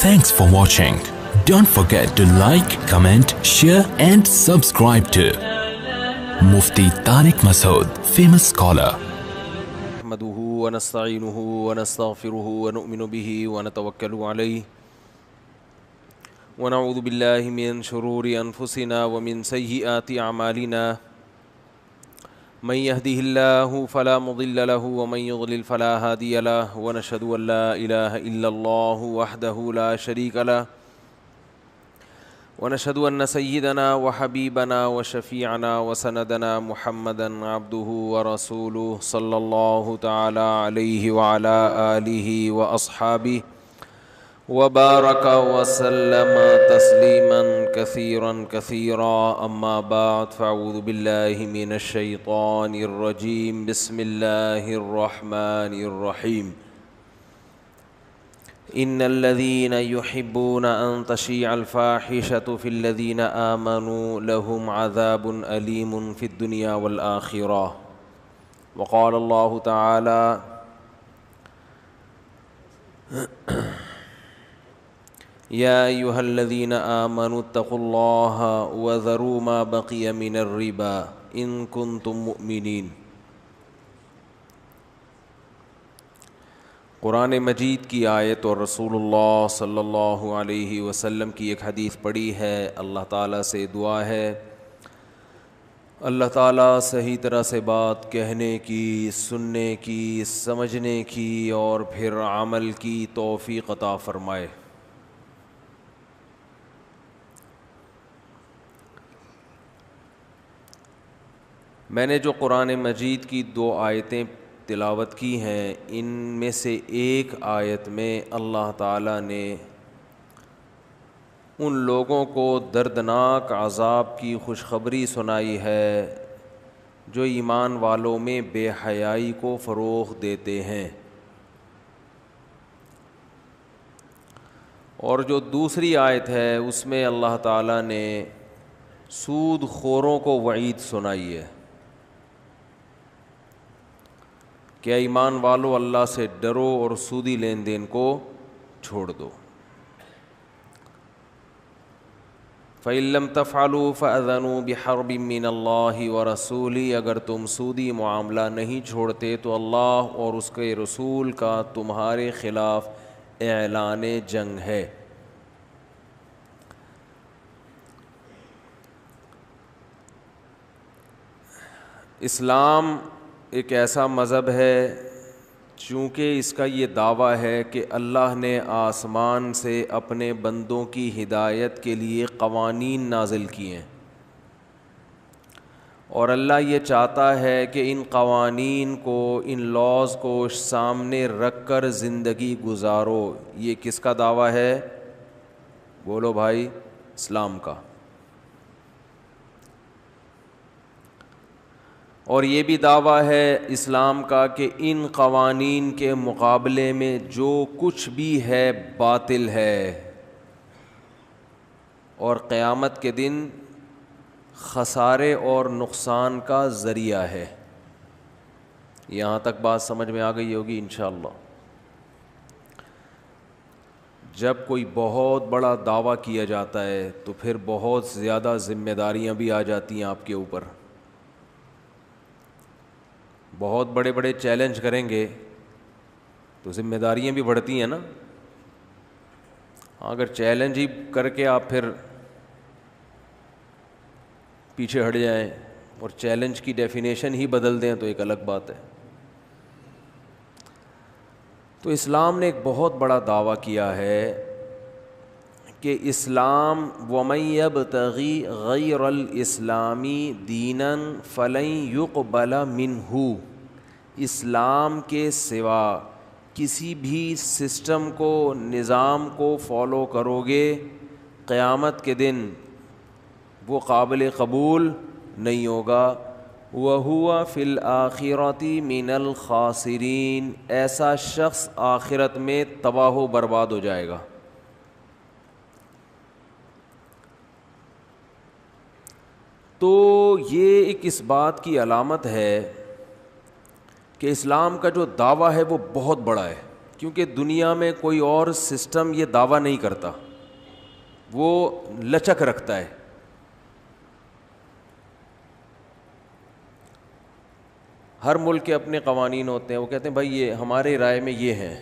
Thanks for watching. Don't forget to like, comment, share and subscribe to Mufti Tariq Masood, famous scholar. نحمده ونستعينه ونستغفره ونؤمن به ونتوكل عليه ونعوذ بالله من شرور أنفسنا ومن سيئات أعمالنا من يهده الله فلا مضل له ومن يضلل فلا هادي له ونشهد أن لا إله إلا الله وحده لا شريك له ونشهد أن سيدنا وحبيبنا وشفيعنا وسندنا محمدا عبده ورسوله صلى الله تعالى عليه وعلى آله وأصحابه وبارك وسلم تسليما كثيرا كثيرا أما بعد فأعوذ بالله من الشيطان الرجيم بسم الله الرحمن الرحيم إن الذين يحبون أن تشيع الفاحشة في الذين آمنوا لهم عذاب أليم في الدنيا والآخرة وقال الله تعالى يا أيها الذين آمنوا اتقوا الله وذروا ما بقي من الربا إن كنتم مؤمنين۔ قرآن مجید کی آیت اور رسول اللہ صلی اللہ علیہ وسلم کی ایک حدیث پڑھی ہے۔ اللہ تعالیٰ سے دعا ہے اللہ تعالیٰ صحیح طرح سے بات کہنے کی، سننے کی، سمجھنے کی اور پھر عمل کی توفیق عطا فرمائے۔ میں نے جو قرآن مجید کی 2 آیتیں تلاوت کی ہیں، ان میں سے ایک آیت میں اللہ تعالیٰ نے ان لوگوں کو دردناک عذاب کی خوشخبری سنائی ہے جو ایمان والوں میں بے حیائی کو فروغ دیتے ہیں، اور جو دوسری آیت ہے اس میں اللہ تعالیٰ نے سود خوروں کو وعید سنائی ہے کہ ایمان والو اللہ سے ڈرو اور سودی لین دین کو چھوڑ دو۔ فَإِن لَّمْ تَفْعَلُوا فَأَذَنُوا بِحَرْبٍ مِّنَ اللَّهِ وَرَسُولِهِ، اگر تم سودی معاملہ نہیں چھوڑتے تو اللہ اور اس کے رسول کا تمہارے خلاف اعلان جنگ ہے۔ اسلام ایک ایسا مذہب ہے چونکہ اس کا یہ دعویٰ ہے کہ اللہ نے آسمان سے اپنے بندوں کی ہدایت کے لیے قوانین نازل کیے ہیں، اور اللہ یہ چاہتا ہے کہ ان قوانین کو، ان لاز کو سامنے رکھ کر زندگی گزارو۔ یہ کس کا دعویٰ ہے؟ بولو بھائی، اسلام کا۔ اور یہ بھی دعویٰ ہے اسلام کا کہ ان قوانین کے مقابلے میں جو کچھ بھی ہے باطل ہے اور قیامت کے دن خسارے اور نقصان کا ذریعہ ہے۔ یہاں تک بات سمجھ میں آ گئی ہوگی انشاءاللہ۔ جب کوئی بہت بڑا دعویٰ کیا جاتا ہے تو پھر بہت زیادہ ذمہ داریاں بھی آ جاتی ہیں آپ کے اوپر۔ بہت بڑے بڑے چیلنج کریں گے تو ذمہ داریاں بھی بڑھتی ہیں نا۔ اگر چیلنج ہی کر کے آپ پھر پیچھے ہٹ جائیں اور چیلنج کی ڈیفینیشن ہی بدل دیں تو ایک الگ بات ہے۔ تو اسلام نے ایک بہت بڑا دعویٰ کیا ہے کہ اسلام وَمَن يَبْتَغِي غَيْرَ الْإِسْلَامِ دِينًا فَلَن يُقْبَلَ مِنْهُ، اسلام کے سوا کسی بھی سسٹم کو، نظام کو فالو کرو گے، قیامت کے دن وہ قابل قبول نہیں ہوگا۔ وَهُوَ فِي الْآخِرَةِ مِنَ الْخَاسِرِينَ، ایسا شخص آخرت میں تباہ و برباد ہو جائے گا۔ تو یہ ایک اس بات کی علامت ہے کہ اسلام کا جو دعویٰ ہے وہ بہت بڑا ہے، کیونکہ دنیا میں کوئی اور سسٹم یہ دعویٰ نہیں کرتا, وہ لچک رکھتا ہے. ہر ملک کے اپنے قوانین ہوتے ہیں, وہ کہتے ہیں بھائی یہ ہمارے رائے میں یہ ہیں,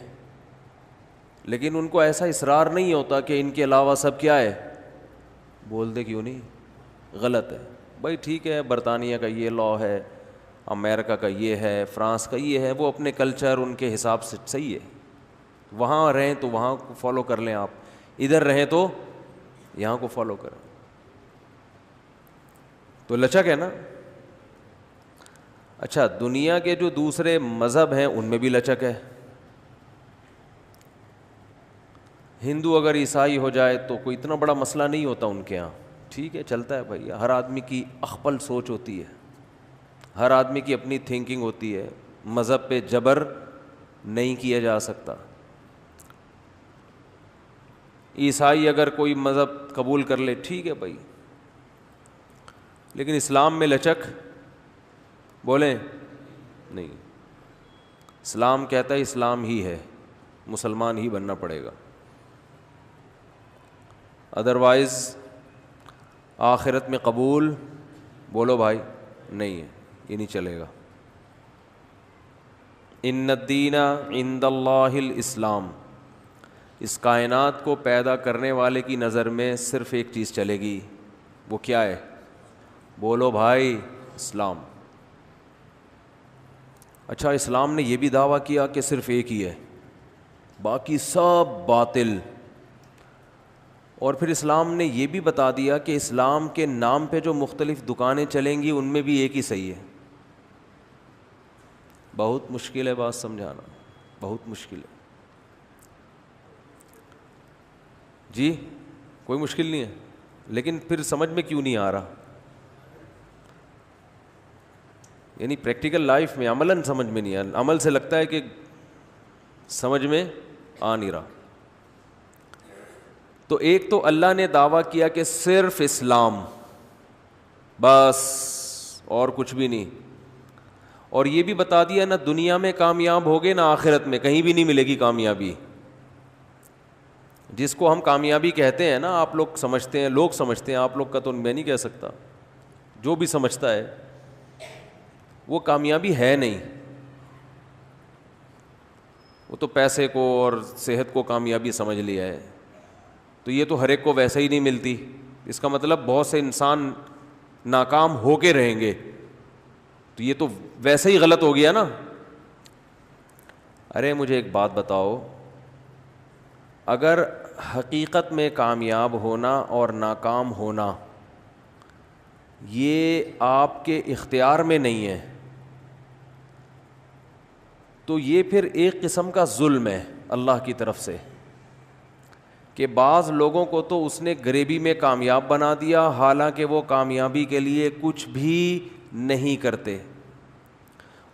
لیکن ان کو ایسا اصرار نہیں ہوتا کہ ان کے علاوہ سب کیا ہے, بول دے کیوں نہیں, غلط ہے. بھائی ٹھیک ہے, برطانیہ کا یہ لا ہے, امریکہ کا یہ ہے, فرانس کا یہ ہے, وہ اپنے کلچر ان کے حساب سے صحیح ہے, وہاں رہیں تو وہاں کو فالو کر لیں, آپ ادھر رہیں تو یہاں کو فالو کریں. تو لچک ہے نا. اچھا, دنیا کے جو دوسرے مذہب ہیں ان میں بھی لچک ہے. ہندو اگر عیسائی ہو جائے تو کوئی اتنا بڑا مسئلہ نہیں ہوتا ان کے یہاں, ٹھیک ہے چلتا ہے بھائی. ہر آدمی کی اخپل سوچ ہوتی ہے, ہر آدمی کی اپنی تھنکنگ ہوتی ہے, مذہب پہ جبر نہیں کیا جا سکتا. عیسائی اگر کوئی مذہب قبول کر لے ٹھیک ہے بھائی, لیکن اسلام میں لچک بولیں نہیں. اسلام کہتا ہے اسلام ہی ہے, مسلمان ہی بننا پڑے گا, ادروائز آخرت میں قبول بولو بھائی نہیں ہے, یہ نہیں چلے گا. ان الدین عند اللہ الاسلام, اس کائنات کو پیدا کرنے والے کی نظر میں صرف ایک چیز چلے گی, وہ کیا ہے, بولو بھائی اسلام. اچھا, اسلام نے یہ بھی دعویٰ کیا کہ صرف ایک ہی ہے, باقی سب باطل. اور پھر اسلام نے یہ بھی بتا دیا کہ اسلام کے نام پہ جو مختلف دکانیں چلیں گی ان میں بھی ایک ہی صحیح ہے. بہت مشکل ہے بات سمجھانا, بہت مشکل ہے جی. کوئی مشکل نہیں ہے, لیکن پھر سمجھ میں کیوں نہیں آ رہا, یعنی پریکٹیکل لائف میں عملاً سمجھ میں نہیں آ رہا. عمل سے لگتا ہے کہ سمجھ میں آ نہیں رہا. تو ایک تو اللہ نے دعویٰ کیا کہ صرف اسلام بس, اور کچھ بھی نہیں. اور یہ بھی بتا دیا نہ دنیا میں کامیاب ہوگے نہ آخرت میں, کہیں بھی نہیں ملے گی کامیابی. جس کو ہم کامیابی کہتے ہیں نا, آپ لوگ سمجھتے ہیں, لوگ سمجھتے ہیں, آپ لوگ کا تو میں نہیں کہہ سکتا, جو بھی سمجھتا ہے وہ کامیابی ہے نہیں. وہ تو پیسے کو اور صحت کو کامیابی سمجھ لیا ہے. تو یہ تو ہر ایک کو ویسے ہی نہیں ملتی. اس کا مطلب بہت سے انسان ناکام ہو کے رہیں گے, تو یہ تو ویسے ہی غلط ہو گیا نا. ارے مجھے ایک بات بتاؤ, اگر حقیقت میں کامیاب ہونا اور ناکام ہونا یہ آپ کے اختیار میں نہیں ہے, تو یہ پھر ایک قسم کا ظلم ہے اللہ کی طرف سے, کہ بعض لوگوں کو تو اس نے غریبی میں کامیاب بنا دیا حالانکہ وہ کامیابی کے لیے کچھ بھی نہیں کرتے,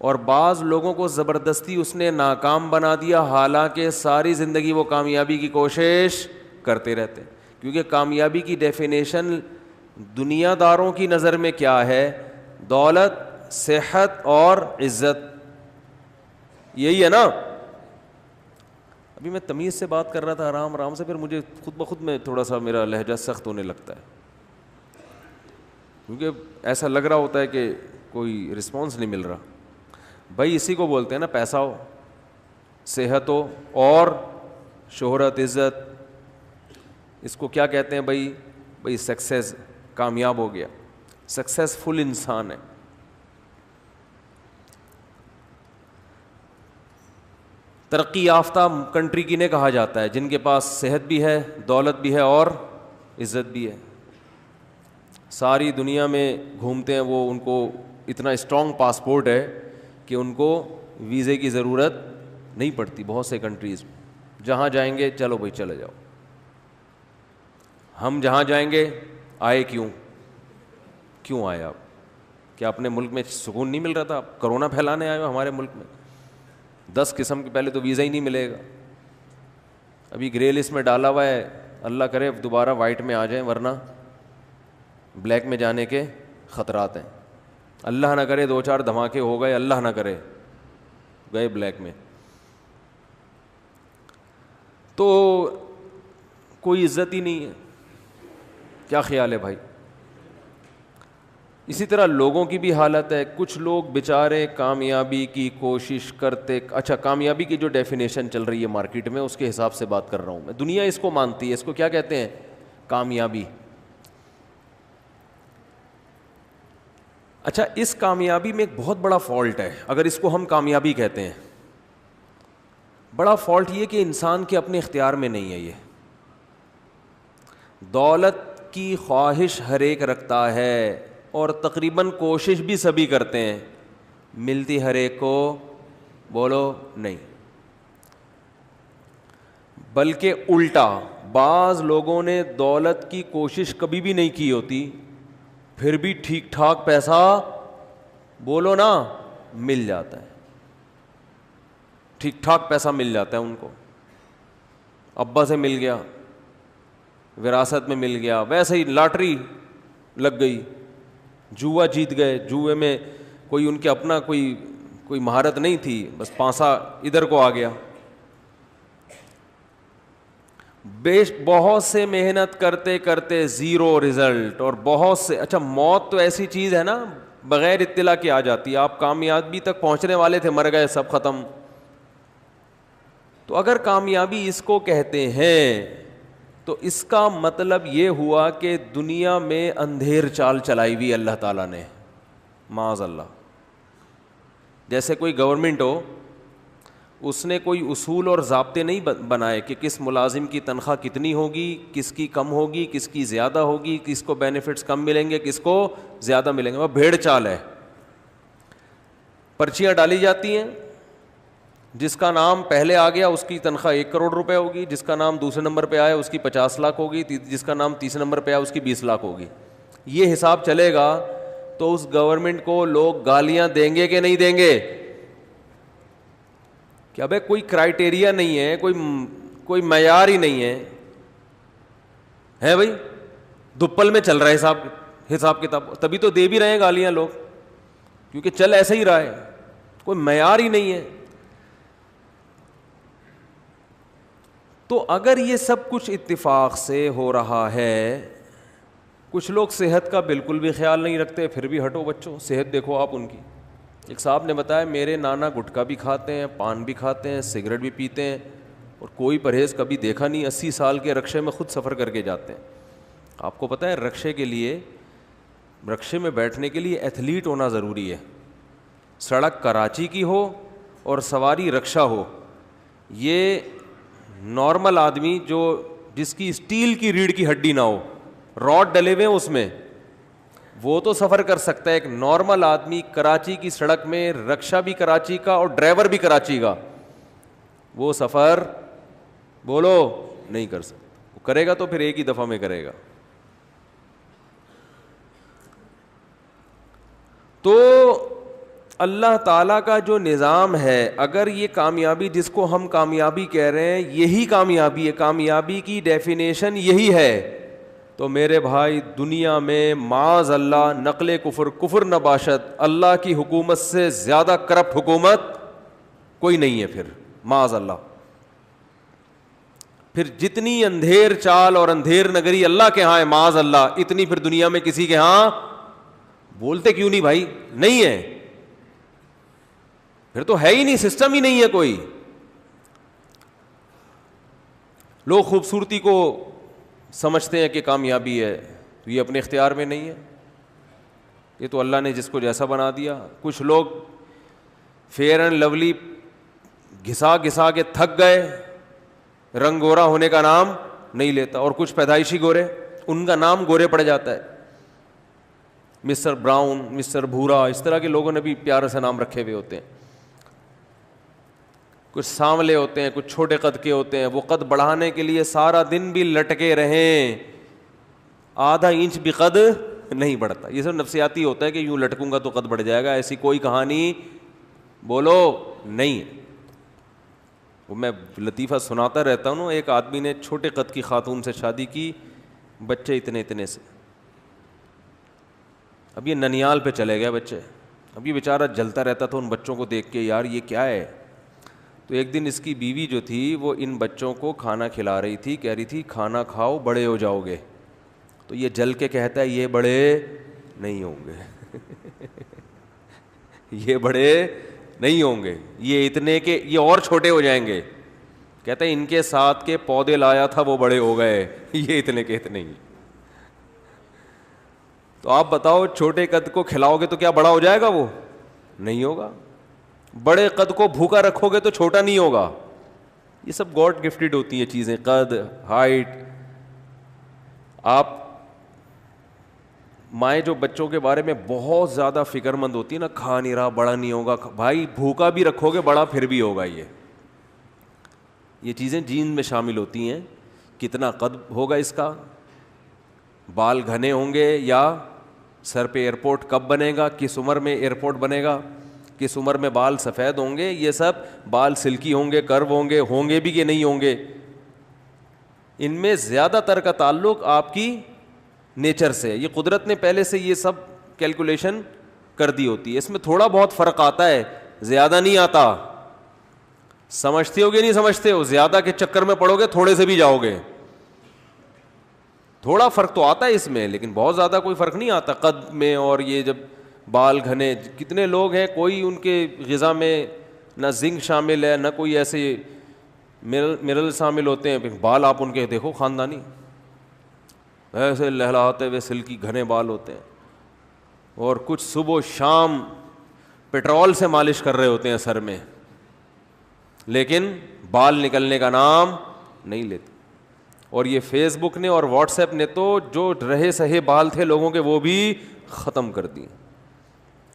اور بعض لوگوں کو زبردستی اس نے ناکام بنا دیا حالانکہ ساری زندگی وہ کامیابی کی کوشش کرتے رہتے. کیونکہ کامیابی کی ڈیفینیشن دنیا داروں کی نظر میں کیا ہے, دولت, صحت اور عزت, یہی ہے نا. ابھی میں تمیز سے بات کر رہا تھا آرام آرام سے, پھر مجھے خود بخود میں تھوڑا سا میرا لہجہ سخت ہونے لگتا ہے, کیونکہ ایسا لگ رہا ہوتا ہے کہ کوئی رسپانس نہیں مل رہا. بھائی اسی کو بولتے ہیں نا, پیسہ ہو, صحت ہو اور شہرت, عزت, اس کو کیا کہتے ہیں بھائی سکسیس, کامیاب ہو گیا, سکسیسفل انسان ہے. ترقی یافتہ کنٹری کنہیں کہا جاتا ہے, جن کے پاس صحت بھی ہے, دولت بھی ہے اور عزت بھی ہے. ساری دنیا میں گھومتے ہیں وہ, ان کو اتنا اسٹرانگ پاسپورٹ ہے کہ ان کو ویزے کی ضرورت نہیں پڑتی. بہت سے کنٹریز میں جہاں جائیں گے چلو بھائی چلے جاؤ. ہم جہاں جائیں گے آئے کیوں آئے آپ؟ کیا اپنے ملک میں سکون نہیں مل رہا تھا؟ کرونا پھیلانے آئے ہو ہمارے ملک میں؟ 10 قسم کے پہلے تو ویزا ہی نہیں ملے گا. ابھی گرے لسٹ میں ڈالا ہوا ہے, اللہ کرے دوبارہ وائٹ میں آ جائیں, ورنہ بلیک میں جانے کے خطرات ہیں. اللہ نہ کرے 2-4 دھماکے ہو گئے, اللہ نہ کرے گئے بلیک میں. تو کوئی عزت ہی نہیں ہے. کیا خیال ہے بھائی؟ اسی طرح لوگوں کی بھی حالت ہے. کچھ لوگ بیچارے کامیابی کی کوشش کرتے, اچھا کامیابی کی جو ڈیفینیشن چل رہی ہے مارکیٹ میں اس کے حساب سے بات کر رہا ہوں میں. دنیا اس کو مانتی ہے, اس کو کیا کہتے ہیں؟ کامیابی. اچھا اس کامیابی میں ایک بہت بڑا فالٹ ہے, اگر اس کو ہم کامیابی کہتے ہیں. بڑا فالٹ یہ کہ انسان کے اپنے اختیار میں نہیں ہے. یہ دولت کی خواہش ہر ایک رکھتا ہے اور تقریباً کوشش بھی سبھی کرتے ہیں, ملتی ہر ایک کو بولو نہیں. بلکہ الٹا, بعض لوگوں نے دولت کی کوشش کبھی بھی نہیں کی ہوتی, پھر بھی ٹھیک ٹھاک پیسہ بولو نا مل جاتا ہے. ٹھیک ٹھاک پیسہ مل جاتا ہے ان کو, ابا سے مل گیا, وراثت میں مل گیا, ویسے ہی لاٹری لگ گئی, جوا جیت گئے, جوئے میں کوئی ان کے اپنا کوئی مہارت نہیں تھی, بس پانسا ادھر کو آ گیا. بہت سے محنت کرتے کرتے زیرو رزلٹ, اور بہت سے, اچھا موت تو ایسی چیز ہے نا بغیر اطلاع کے آ جاتی ہے. آپ کامیابی تک پہنچنے والے تھے, مر گئے, سب ختم. تو اگر کامیابی اس کو کہتے ہیں تو اس کا مطلب یہ ہوا کہ دنیا میں اندھیر چال چلائی ہوئی اللہ تعالیٰ نے, معاذ اللہ. جیسے کوئی گورنمنٹ ہو, اس نے کوئی اصول اور ضابطے نہیں بنائے کہ کس ملازم کی تنخواہ کتنی ہوگی, کس کی کم ہوگی, کس کی زیادہ ہوگی, کس کو بینیفٹس کم ملیں گے, کس کو زیادہ ملیں گے. وہ بھیڑ چال ہے. پرچیاں ڈالی جاتی ہیں, جس کا نام پہلے آ گیا اس کی تنخواہ 1 کروڑ روپے ہوگی, جس کا نام دوسرے نمبر پہ آیا اس کی 50 لاکھ ہوگی, جس کا نام تیسرے نمبر پہ آیا اس کی 20 لاکھ ہوگی. یہ حساب چلے گا تو اس گورنمنٹ کو لوگ گالیاں دیں گے کہ نہیں دیں گے؟ کیا بھائی کوئی کرائٹیریا نہیں ہے, کوئی معیار ہی نہیں ہے بھائی, دپل میں چل رہا ہے حساب کتاب, تبھی تو دے بھی رہے ہیں گالیاں لوگ, کیونکہ چل ایسے ہی رہا ہے, کوئی معیار ہی نہیں ہے. تو اگر یہ سب کچھ اتفاق سے ہو رہا ہے, کچھ لوگ صحت کا بالکل بھی خیال نہیں رکھتے, پھر بھی ہٹو بچوں, صحت دیکھو آپ ان کی. ایک صاحب نے بتایا میرے نانا گٹکا بھی کھاتے ہیں, پان بھی کھاتے ہیں, سگریٹ بھی پیتے ہیں, اور کوئی پرہیز کبھی دیکھا نہیں. 80 سال کے رکشے میں خود سفر کر کے جاتے ہیں. آپ کو پتہ ہے رکشے میں بیٹھنے کے لیے ایتھلیٹ ہونا ضروری ہے. سڑک کراچی کی ہو اور سواری رکشہ ہو, یہ نارمل آدمی جس کی اسٹیل کی ریڑھ کی ہڈی نہ ہو, راڈ ڈلے ہوئے ہیں اس میں, وہ تو سفر کر سکتا ہے. ایک نارمل آدمی کراچی کی سڑک میں, رکشہ بھی کراچی کا اور ڈرائیور بھی کراچی کا, وہ سفر بولو نہیں کر سکتا. وہ کرے گا تو پھر ایک ہی دفعہ میں کرے گا. تو اللہ تعالیٰ کا جو نظام ہے, اگر یہ کامیابی جس کو ہم کامیابی کہہ رہے ہیں یہی کامیابی ہے, کامیابی کی ڈیفینیشن یہی ہے, تو میرے بھائی دنیا میں معاذ اللہ نقل کفر نباشت, اللہ کی حکومت سے زیادہ کرپٹ حکومت کوئی نہیں ہے پھر, معاذ اللہ. پھر جتنی اندھیر چال اور اندھیر نگری اللہ کے ہاں ہے معاذ اللہ, اتنی پھر دنیا میں کسی کے ہاں بولتے کیوں نہیں بھائی, نہیں ہے. پھر تو ہے ہی نہیں, سسٹم ہی نہیں ہے کوئی. لوگ خوبصورتی کو سمجھتے ہیں کہ کامیابی ہے, تو یہ اپنے اختیار میں نہیں ہے, یہ تو اللہ نے جس کو جیسا بنا دیا. کچھ لوگ فیئر اینڈ لولی گھسا گھسا کے تھک گئے, رنگ گورا ہونے کا نام نہیں لیتا, اور کچھ پیدائشی گورے, ان کا نام گورے پڑ جاتا ہے. مسٹر براؤن, مسٹر بھورا, اس طرح کے لوگوں نے بھی پیارے سے نام رکھے ہوئے ہوتے ہیں. کچھ سانولے ہوتے ہیں, کچھ چھوٹے قد کے ہوتے ہیں, وہ قد بڑھانے کے لیے سارا دن بھی لٹکے رہیں, آدھا انچ بھی قد نہیں بڑھتا. یہ سب نفسیاتی ہوتا ہے کہ یوں لٹکوں گا تو قد بڑھ جائے گا, ایسی کوئی کہانی بولو نہیں. وہ میں لطیفہ سناتا رہتا ہوں. ایک آدمی نے چھوٹے قد کی خاتون سے شادی کی, بچے اتنے سے, اب یہ ننیال پہ چلے گئے بچے. اب یہ بیچارہ جلتا رہتا تھا ان بچوں کو دیکھ کے, یار یہ کیا ہے. تو ایک دن اس کی بیوی جو تھی وہ ان بچوں کو کھانا کھلا رہی تھی, کہہ رہی تھی کھانا کھاؤ بڑے ہو جاؤ گے. تو یہ جل کے کہتا ہے یہ بڑے نہیں ہوں گے یہ بڑے نہیں ہوں گے, یہ اتنے کے یہ اور چھوٹے ہو جائیں گے. کہتے ہیں ان کے ساتھ کے پودے لایا تھا وہ بڑے ہو گئے, یہ اتنے کے اتنے ہی. تو آپ بتاؤ چھوٹے قد کو کھلاؤ گے تو کیا بڑا ہو جائے گا؟ وہ نہیں ہوگا. بڑے قد کو بھوکا رکھو گے تو چھوٹا نہیں ہوگا. یہ سب گاڈ گفٹڈ ہوتی ہیں چیزیں, قد, ہائٹ. آپ مائیں جو بچوں کے بارے میں بہت زیادہ فکر مند ہوتی ہے نا, کھا نہیں رہا بڑا نہیں ہوگا, بھائی بھوکا بھی رکھو گے بڑا پھر بھی ہوگا. یہ چیزیں جین میں شامل ہوتی ہیں. کتنا قد ہوگا اس کا, بال گھنے ہوں گے یا سر پہ ایئرپورٹ کب بنے گا, کس عمر میں ایئرپورٹ بنے گا, کس عمر میں بال سفید ہوں گے, یہ سب بال سلکی ہوں گے, کرو ہوں گے بھی کہ نہیں ہوں گے. ان میں زیادہ تر کا تعلق آپ کی نیچر سے. یہ قدرت نے پہلے سے یہ سب کیلکولیشن کر دی ہوتی ہے. اس میں تھوڑا بہت فرق آتا ہے, زیادہ نہیں آتا. سمجھتے ہو گے نہیں سمجھتے ہو, زیادہ کے چکر میں پڑو گے تھوڑے سے بھی جاؤ گے. تھوڑا فرق تو آتا ہے اس میں, لیکن بہت زیادہ کوئی فرق نہیں آتا قد میں. اور یہ جب بال گھنے, کتنے لوگ ہیں کوئی ان کے غذا میں نہ زنک شامل ہے نہ کوئی ایسے منرل شامل ہوتے ہیں, بال آپ ان کے دیکھو خاندانی ایسے لہلاتے ہوئے سلکی گھنے بال ہوتے ہیں, اور کچھ صبح و شام پیٹرول سے مالش کر رہے ہوتے ہیں سر میں, لیکن بال نکلنے کا نام نہیں لیتے. اور یہ فیس بک نے اور واٹس ایپ نے تو جو رہے سہے بال تھے لوگوں کے وہ بھی ختم کر دیے.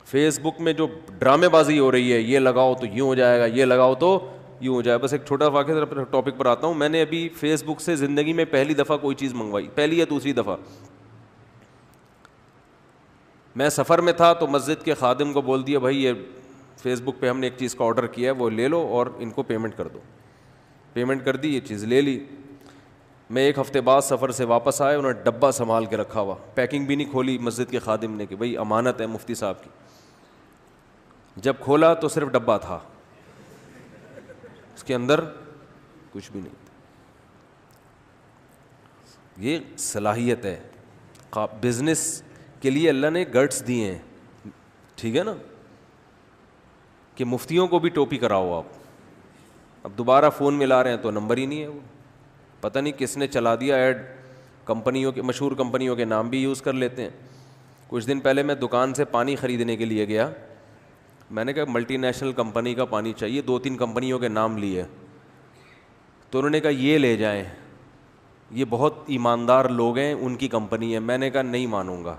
فیس بک میں جو ڈرامے بازی ہو رہی ہے, یہ لگاؤ تو یوں ہو جائے گا, یہ لگاؤ تو یوں ہو جائے. بس ایک چھوٹا واقعہ ٹاپک پر آتا ہوں. میں نے ابھی فیس بک سے زندگی میں پہلی دفعہ کوئی چیز منگوائی, پہلی یا دوسری دفعہ. میں سفر میں تھا تو مسجد کے خادم کو بول دیا بھائی یہ فیس بک پہ ہم نے ایک چیز کا آرڈر کیا ہے, وہ لے لو اور ان کو پیمنٹ کر دو. پیمنٹ کر دی, یہ چیز لے لی. میں ایک ہفتے بعد سفر سے واپس آیا, انہوں نے ڈبہ سنبھال کے رکھا ہوا, پیکنگ بھی نہیں کھولی مسجد کے خادم نے کہ بھائی امانت ہے مفتی صاحب کی. جب کھولا تو صرف ڈبہ تھا, اس کے اندر کچھ بھی نہیں تھا. یہ صلاحیت ہے. بزنس کے لیے اللہ نے گٹس دیے ہیں, ٹھیک ہے نا, کہ مفتیوں کو بھی ٹوپی کراؤ آپ. اب دوبارہ فون ملا رہے ہیں تو نمبر ہی نہیں ہے, وہ پتہ نہیں کس نے چلا دیا ایڈ. کمپنیوں کے, مشہور کمپنیوں کے نام بھی یوز کر لیتے ہیں. کچھ دن پہلے میں دکان سے پانی خریدنے کے لیے گیا, میں نے کہا ملٹی نیشنل کمپنی کا پانی چاہیے, 2-3 کمپنیوں کے نام لیے. تو انہوں نے کہا یہ لے جائیں, یہ بہت ایماندار لوگ ہیں, ان کی کمپنی ہے. میں نے کہا نہیں مانوں گا,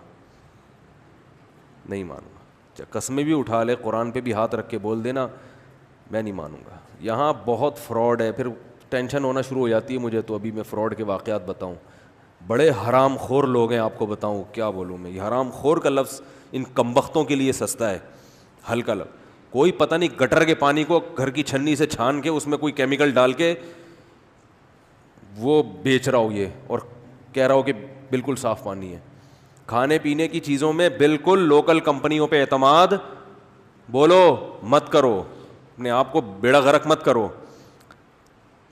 نہیں مانوں گا. قسمیں بھی اٹھا لے, قرآن پہ بھی ہاتھ رکھ کے بول دینا میں نہیں مانوں گا. یہاں بہت فراڈ ہے. پھر ٹینشن ہونا شروع ہو جاتی ہے مجھے. تو ابھی میں فراڈ کے واقعات بتاؤں, بڑے حرام خور لوگ ہیں, آپ کو بتاؤں کیا بولوں میں. یہ حرام خور کا لفظ ان کمبختوں کے لیے سستا ہے, ہلکا لفظ. کوئی پتہ نہیں گٹر کے پانی کو گھر کی چھنی سے چھان کے اس میں کوئی کیمیکل ڈال کے وہ بیچ رہا ہو یہ, اور کہہ رہا ہو کہ بالکل صاف پانی ہے. کھانے پینے کی چیزوں میں بالکل لوکل کمپنیوں پہ اعتماد بولو مت کرو, اپنے آپ کو بیڑا غرق مت کرو.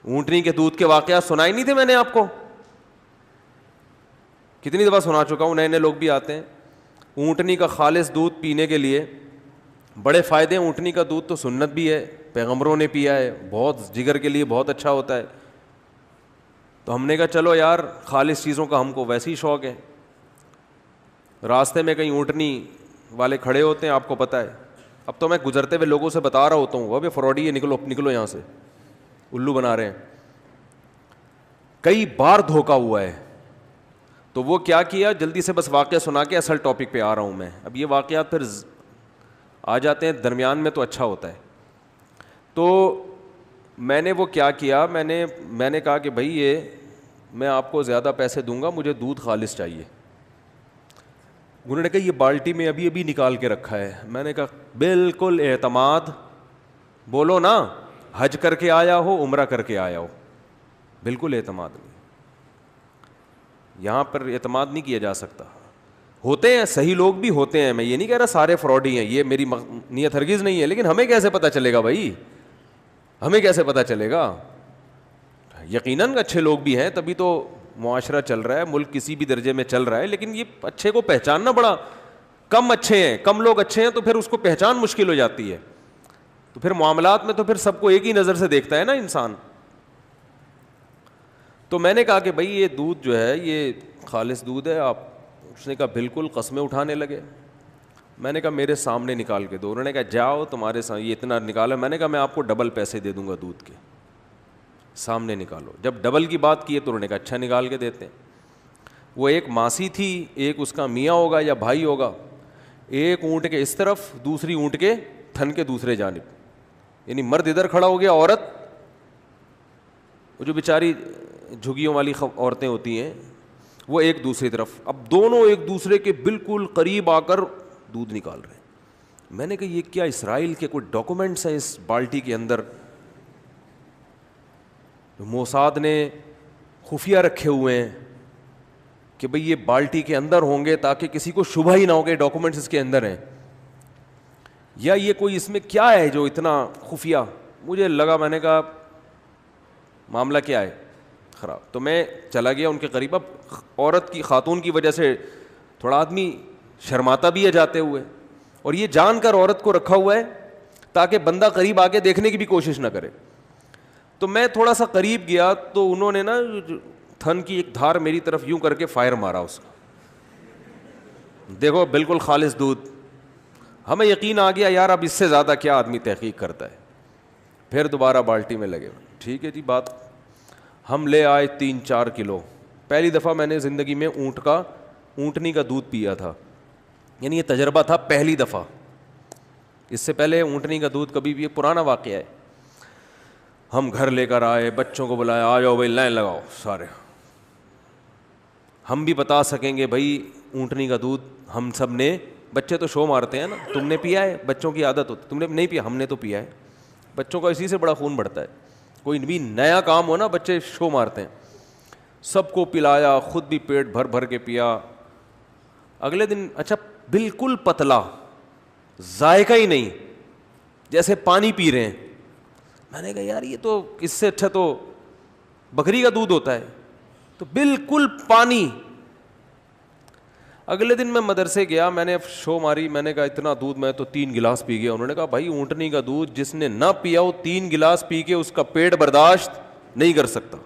اونٹنی کے دودھ کے واقعات سنائے نہیں تھے میں نے آپ کو, کتنی دفعہ سنا چکا ہوں, نئے نئے لوگ بھی آتے ہیں. اونٹنی کا خالص دودھ پینے کے لیے بڑے فائدے ہیں. اونٹنی کا دودھ تو سنت بھی ہے, پیغمبروں نے پیا ہے, بہت جگر کے لیے بہت اچھا ہوتا ہے. تو ہم نے کہا چلو یار خالص چیزوں کا ہم کو ویسے ہی شوق ہے. راستے میں کہیں اونٹنی والے کھڑے ہوتے ہیں, آپ کو پتہ ہے. اب تو میں گزرتے ہوئے لوگوں سے بتا رہا ہوتا ہوں ابھی فراڈی ہے, نکلو نکلو یہاں سے, الو بنا رہے ہیں. کئی بار دھوکا ہوا ہے. تو وہ کیا کیا, جلدی سے بس واقعہ سنا کے اصل ٹاپک پہ آ رہا ہوں میں. اب یہ واقعات پھر آ جاتے ہیں درمیان میں تو اچھا ہوتا ہے. تو میں نے وہ کیا کیا, میں نے کہا کہ بھائی یہ میں آپ کو زیادہ پیسے دوں گا, مجھے دودھ خالص چاہیے. انہوں نے کہا یہ بالٹی میں ابھی ابھی نکال کے رکھا ہے. میں نے کہا بالکل اعتماد, بولو نا, حج کر کے آیا ہو عمرہ کر کے آیا ہو, بالکل اعتماد نہیں. یہاں پر اعتماد نہیں کیا جا سکتا. ہوتے ہیں صحیح لوگ بھی ہوتے ہیں, میں یہ نہیں کہہ رہا سارے فراڈی ہیں, یہ میری نیت ہرگز نہیں ہے, لیکن ہمیں کیسے پتہ چلے گا بھائی, ہمیں کیسے پتہ چلے گا؟ یقیناً اچھے لوگ بھی ہیں تبھی تو معاشرہ چل رہا ہے, ملک کسی بھی درجے میں چل رہا ہے, لیکن یہ اچھے کو پہچاننا بڑا کم اچھے ہیں, کم لوگ اچھے ہیں تو پھر اس کو پہچان مشکل ہو جاتی ہے. تو پھر معاملات میں تو پھر سب کو ایک ہی نظر سے دیکھتا ہے نا انسان. تو میں نے کہا کہ بھائی یہ دودھ جو ہے یہ خالص دودھ ہے آپ؟ اس نے کہا بالکل. قسمیں اٹھانے لگے. میں نے کہا میرے سامنے نکال کے دو. انہوں نے کہا جاؤ تمہارے سامنے یہ اتنا نکالا. میں نے کہا میں آپ کو ڈبل پیسے دے دوں گا دودھ کے, سامنے نکالو. جب ڈبل کی بات کی ہے تو انہوں نے کہا اچھا نکال کے دیتے ہیں. وہ ایک ماسی تھی, ایک اس کا میاں ہوگا یا بھائی ہوگا, ایک اونٹ کے اس طرف دوسری اونٹ کے تھن کے دوسرے جانب, یعنی مرد ادھر کھڑا ہو گیا, عورت وہ جو بیچاری جھگیوں والی عورتیں ہوتی ہیں وہ ایک دوسری طرف. اب دونوں ایک دوسرے کے بالکل قریب آ کر دودھ نکال رہے ہیں. میں نے کہا یہ کیا اسرائیل کے کوئی ڈاکومنٹس ہیں اس بالٹی کے اندر؟ موساد نے خفیہ رکھے ہوئے ہیں کہ بھئی یہ بالٹی کے اندر ہوں گے تاکہ کسی کو شبہ ہی نہ ہو کہ ڈاکومنٹس اس کے اندر ہیں, یا یہ کوئی اس میں کیا ہے جو اتنا خفیہ. مجھے لگا, میں نے کہا معاملہ کیا ہے خراب. تو میں چلا گیا ان کے قریب. اب عورت کی, خاتون کی وجہ سے تھوڑا آدمی شرماتا بھی ہے جاتے ہوئے, اور یہ جان کر عورت کو رکھا ہوا ہے تاکہ بندہ قریب آ کے دیکھنے کی بھی کوشش نہ کرے. تو میں تھوڑا سا قریب گیا تو انہوں نے نا تھن کی ایک دھار میری طرف یوں کر کے فائر مارا اس کا. دیکھو بالکل خالص دودھ. ہمیں یقین آ گیا یار اب اس سے زیادہ کیا آدمی تحقیق کرتا ہے. پھر دوبارہ بالٹی میں لگے. ٹھیک ہے جی بات. ہم لے آئے 3-4 کلو. پہلی دفعہ میں نے زندگی میں اونٹنی کا دودھ پیا تھا, یعنی یہ تجربہ تھا پہلی دفعہ. اس سے پہلے اونٹنی کا دودھ کبھی بھی, یہ پرانا واقعہ ہے. ہم گھر لے کر آئے, بچوں کو بلایا, آ جاؤ بھائی لائن لگاؤ سارے. ہم بھی بتا سکیں گے بھائی اونٹنی کا دودھ ہم سب نے, بچے تو شو مارتے ہیں نا, تم نے پیا ہے, بچوں کی عادت ہوتی, تم نے نہیں پیا, ہم نے تو پیا ہے. بچوں کا اسی سے بڑا خون بڑھتا ہے. کوئی بھی نیا کام ہو نا بچے شو مارتے ہیں. سب کو پلایا, خود بھی پیٹ بھر بھر کے پیا. اگلے دن اچھا بالکل پتلا, ذائقہ ہی نہیں, جیسے پانی پی رہے ہیں. میں نے کہا یار یہ تو اس سے اچھا تو بکری کا دودھ ہوتا ہے. تو بالکل پانی. اگلے دن میں مدرسے گیا, میں نے شو ماری, میں نے کہا اتنا دودھ میں تو 3 گلاس پی گیا. انہوں نے کہا بھائی اونٹنی کا دودھ جس نے نہ پیا وہ 3 گلاس پی کے اس کا پیٹ برداشت نہیں کر سکتا.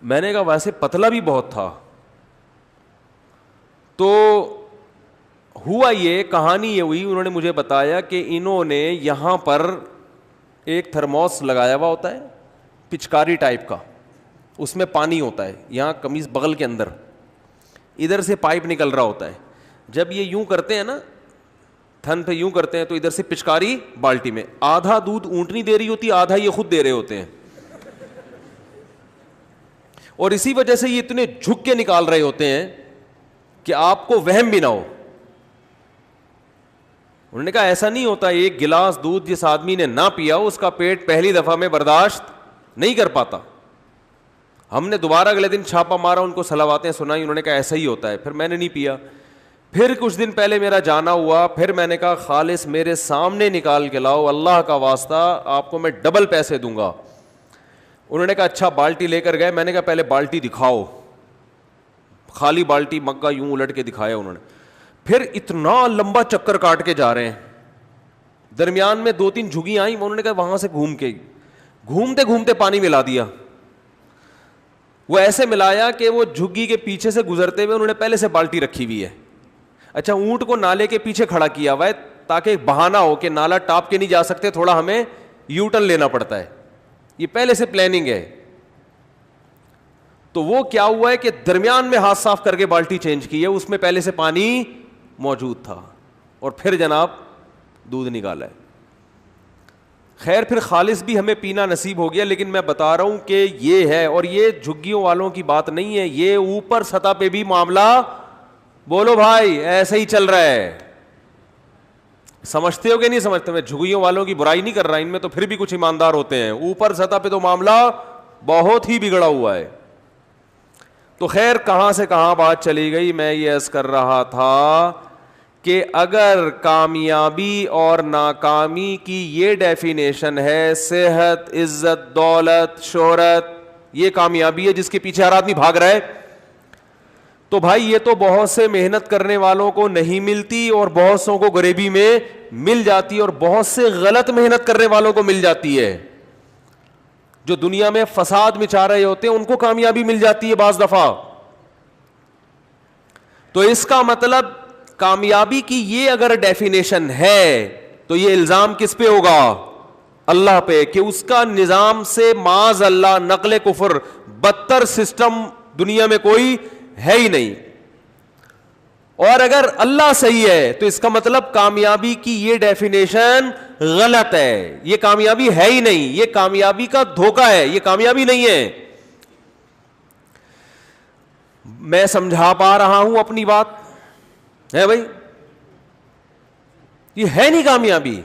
میں نے کہا ویسے پتلا بھی بہت تھا. تو ہوا یہ, کہانی یہ ہوئی, انہوں نے مجھے بتایا کہ انہوں نے یہاں پر ایک تھرموس لگایا ہوا ہوتا ہے پچکاری ٹائپ کا, اس میں پانی ہوتا ہے, یہاں قمیض بغل کے اندر ادھر سے پائپ نکل رہا ہوتا ہے. جب یہ یوں کرتے ہیں نا تھن پہ یوں کرتے ہیں تو ادھر سے پچکاری بالٹی میں, آدھا دودھ اونٹنی دے رہی ہوتی, آدھا یہ خود دے رہے ہوتے ہیں. اور اسی وجہ سے یہ اتنے جھک کے نکال رہے ہوتے ہیں کہ آپ کو وہم بھی نہ ہو. انہوں نے کہا ایسا نہیں ہوتا, 1 گلاس دودھ جس آدمی نے نہ پیا اس کا پیٹ پہلی دفعہ میں برداشت نہیں کر پاتا. ہم نے دوبارہ اگلے دن چھاپا مارا, ان کو صلواتیں سنائی, انہوں نے کہا ایسا ہی ہوتا ہے. پھر میں نے نہیں پیا. پھر کچھ دن پہلے میرا جانا ہوا, پھر میں نے کہا خالص میرے سامنے نکال کے لاؤ, اللہ کا واسطہ آپ کو میں ڈبل پیسے دوں گا. انہوں نے کہا اچھا. بالٹی لے کر گئے, میں نے کہا پہلے بالٹی دکھاؤ. خالی بالٹی مگا یوں الٹ کے دکھایا انہوں نے. پھر اتنا لمبا چکر کاٹ کے جا رہے ہیں, درمیان میں 2-3 جھگی آئیں, انہوں نے کہا وہاں سے گھومتے گھومتے پانی ملا دیا. وہ ایسے ملایا کہ وہ جھگی کے پیچھے سے گزرتے ہوئے انہوں نے پہلے سے بالٹی رکھی ہوئی ہے. اچھا اونٹ کو نالے کے پیچھے کھڑا کیا ہوا ہے تاکہ بہانہ ہو کہ نالا ٹاپ کے نہیں جا سکتے, تھوڑا ہمیں یو ٹرن لینا پڑتا ہے. یہ پہلے سے پلاننگ ہے. تو وہ کیا ہوا ہے کہ درمیان میں ہاتھ صاف کر کے بالٹی چینج کی ہے, اس میں پہلے سے پانی موجود تھا, اور پھر جناب دودھ نکالا ہے. خیر پھر خالص بھی ہمیں پینا نصیب ہو گیا, لیکن میں بتا رہا ہوں کہ یہ ہے, اور یہ جھگیوں والوں کی بات نہیں ہے, یہ اوپر سطح پہ بھی معاملہ بولو بھائی ایسا ہی چل رہا ہے. سمجھتے ہو کہ نہیں سمجھتے؟ میں جھگیوں والوں کی برائی نہیں کر رہا, ان میں تو پھر بھی کچھ ایماندار ہوتے ہیں, اوپر سطح پہ تو معاملہ بہت ہی بگڑا ہوا ہے. تو خیر کہاں سے کہاں بات چلی گئی, میں یہ عرض کر رہا تھا کہ اگر کامیابی اور ناکامی کی یہ ڈیفینیشن ہے صحت, عزت, دولت, شہرت, یہ کامیابی ہے جس کے پیچھے ہر آدمی بھاگ رہا ہے, تو بھائی یہ تو بہت سے محنت کرنے والوں کو نہیں ملتی اور بہت سوں کو غریبی میں مل جاتی ہے, اور بہت سے غلط محنت کرنے والوں کو مل جاتی ہے. جو دنیا میں فساد مچا رہے ہوتے ہیں ان کو کامیابی مل جاتی ہے بعض دفعہ. تو اس کا مطلب کامیابی کی یہ اگر ڈیفینیشن ہے تو یہ الزام کس پہ ہوگا؟ اللہ پہ, کہ اس کا نظام سے معاذ اللہ نقل کفر بدتر سسٹم دنیا میں کوئی ہے ہی نہیں. اور اگر اللہ صحیح ہے تو اس کا مطلب کامیابی کی یہ ڈیفینیشن غلط ہے, یہ کامیابی ہے ہی نہیں, یہ کامیابی کا دھوکہ ہے, یہ کامیابی نہیں ہے. میں سمجھا پا رہا ہوں اپنی بات ہے بھائی؟ یہ ہے نہیں کامیابی.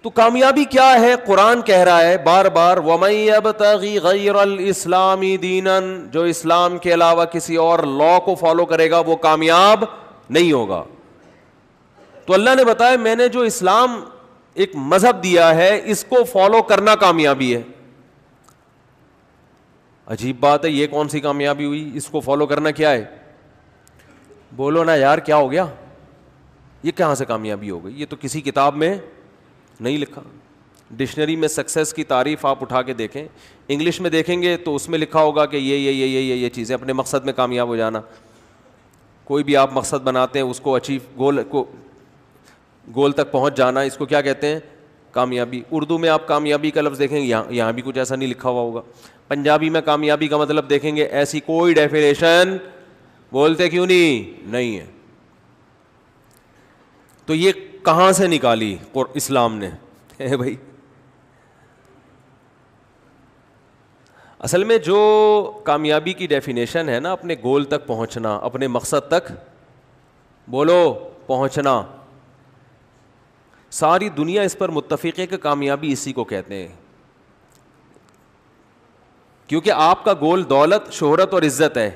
تو کامیابی کیا ہے؟ قرآن کہہ رہا ہے بار بار وَمَن يَبْتَغِ غَيْرَ الْإِسْلَامِ دِينًا, جو اسلام کے علاوہ کسی اور لا کو فالو کرے گا وہ کامیاب نہیں ہوگا. تو اللہ نے بتایا میں نے جو اسلام ایک مذہب دیا ہے اس کو فالو کرنا کامیابی ہے. عجیب بات ہے, یہ کون سی کامیابی ہوئی؟ اس کو فالو کرنا کیا ہے؟ بولو نا یار, کیا ہو گیا؟ یہ کہاں سے کامیابی ہو گئی؟ یہ تو کسی کتاب میں نہیں لکھا. ڈکشنری میں سکسیس کی تعریف آپ اٹھا کے دیکھیں, انگلش میں دیکھیں گے تو اس میں لکھا ہوگا کہ یہ چیزیں, اپنے مقصد میں کامیاب ہو جانا. کوئی بھی آپ مقصد بناتے ہیں اس کو اچیو گول تک پہنچ جانا, اس کو کیا کہتے ہیں؟ کامیابی. اردو میں آپ کامیابی کا لفظ دیکھیں گے یہاں بھی کچھ ایسا نہیں لکھا ہوا ہوگا. پنجابی میں کامیابی کا مطلب دیکھیں گے ایسی کوئی ڈیفینیشن بولتے کیوں نہیں ہے. تو یہ کہاں سے نکالی اسلام نے بھائی؟ اصل میں جو کامیابی کی ڈیفینیشن ہے نا, اپنے گول تک پہنچنا, اپنے مقصد تک بولو پہنچنا, ساری دنیا اس پر متفق ہے کہ کامیابی اسی کو کہتے ہیں. کیونکہ آپ کا گول دولت, شہرت اور عزت ہے,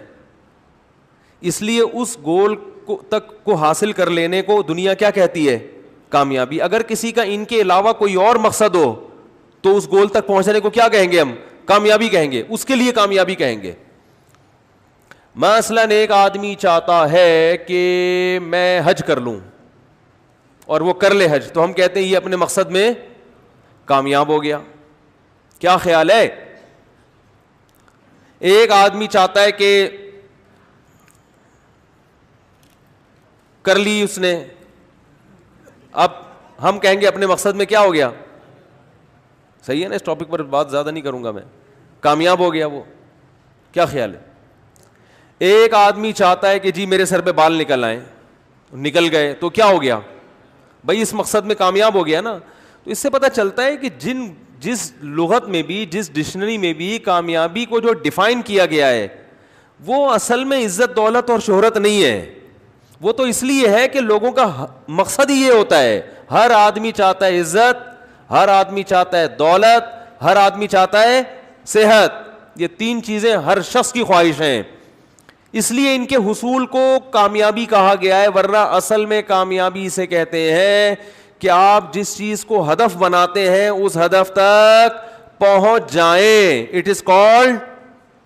اس لیے اس گول کو حاصل کر لینے کو دنیا کیا کہتی ہے؟ کامیابی. اگر کسی کا ان کے علاوہ کوئی اور مقصد ہو تو اس گول تک پہنچنے کو کیا کہیں گے؟ ہم کامیابی کہیں گے, اس کے لیے کامیابی کہیں گے. مثلاً ایک آدمی چاہتا ہے کہ میں حج کر لوں اور وہ کر لے حج, تو ہم کہتے ہیں یہ اپنے مقصد میں کامیاب ہو گیا. کیا خیال ہے؟ ایک آدمی چاہتا ہے کہ کر لی اس نے, اب ہم کہیں گے اپنے مقصد میں کیا ہو گیا؟ صحیح ہے نا, اس ٹاپک پر بات زیادہ نہیں کروں گا میں, کامیاب ہو گیا وہ. کیا خیال ہے؟ ایک آدمی چاہتا ہے کہ جی میرے سر پہ بال نکل آئیں, نکل گئے, تو کیا ہو گیا بھائی؟ اس مقصد میں کامیاب ہو گیا نا. تو اس سے پتہ چلتا ہے کہ جس لغت میں بھی, جس ڈکشنری میں بھی کامیابی کو جو ڈیفائن کیا گیا ہے وہ اصل میں عزت, دولت اور شہرت نہیں ہے. وہ تو اس لیے ہے کہ لوگوں کا مقصد ہی یہ ہوتا ہے. ہر آدمی چاہتا ہے عزت, ہر آدمی چاہتا ہے دولت, ہر آدمی چاہتا ہے صحت. یہ تین چیزیں ہر شخص کی خواہش ہیں, اس لیے ان کے حصول کو کامیابی کہا گیا ہے. ورنہ اصل میں کامیابی اسے کہتے ہیں کہ آپ جس چیز کو ہدف بناتے ہیں اس ہدف تک پہنچ جائیں. It is called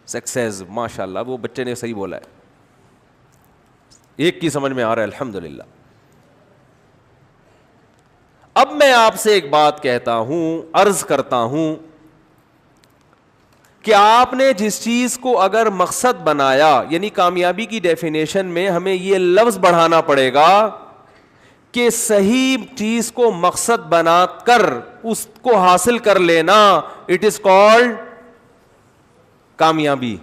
success. ماشاء اللہ, وہ بچے نے صحیح بولا ہے, ایک کی سمجھ میں آ رہا ہے الحمدللہ. اب میں آپ سے ایک بات کہتا ہوں, عرض کرتا ہوں کہ آپ نے جس چیز کو اگر مقصد بنایا, یعنی کامیابی کی ڈیفینیشن میں ہمیں یہ لفظ بڑھانا پڑے گا کہ صحیح چیز کو مقصد بنا کر اس کو حاصل کر لینا, اٹ از کالڈ کامیابی.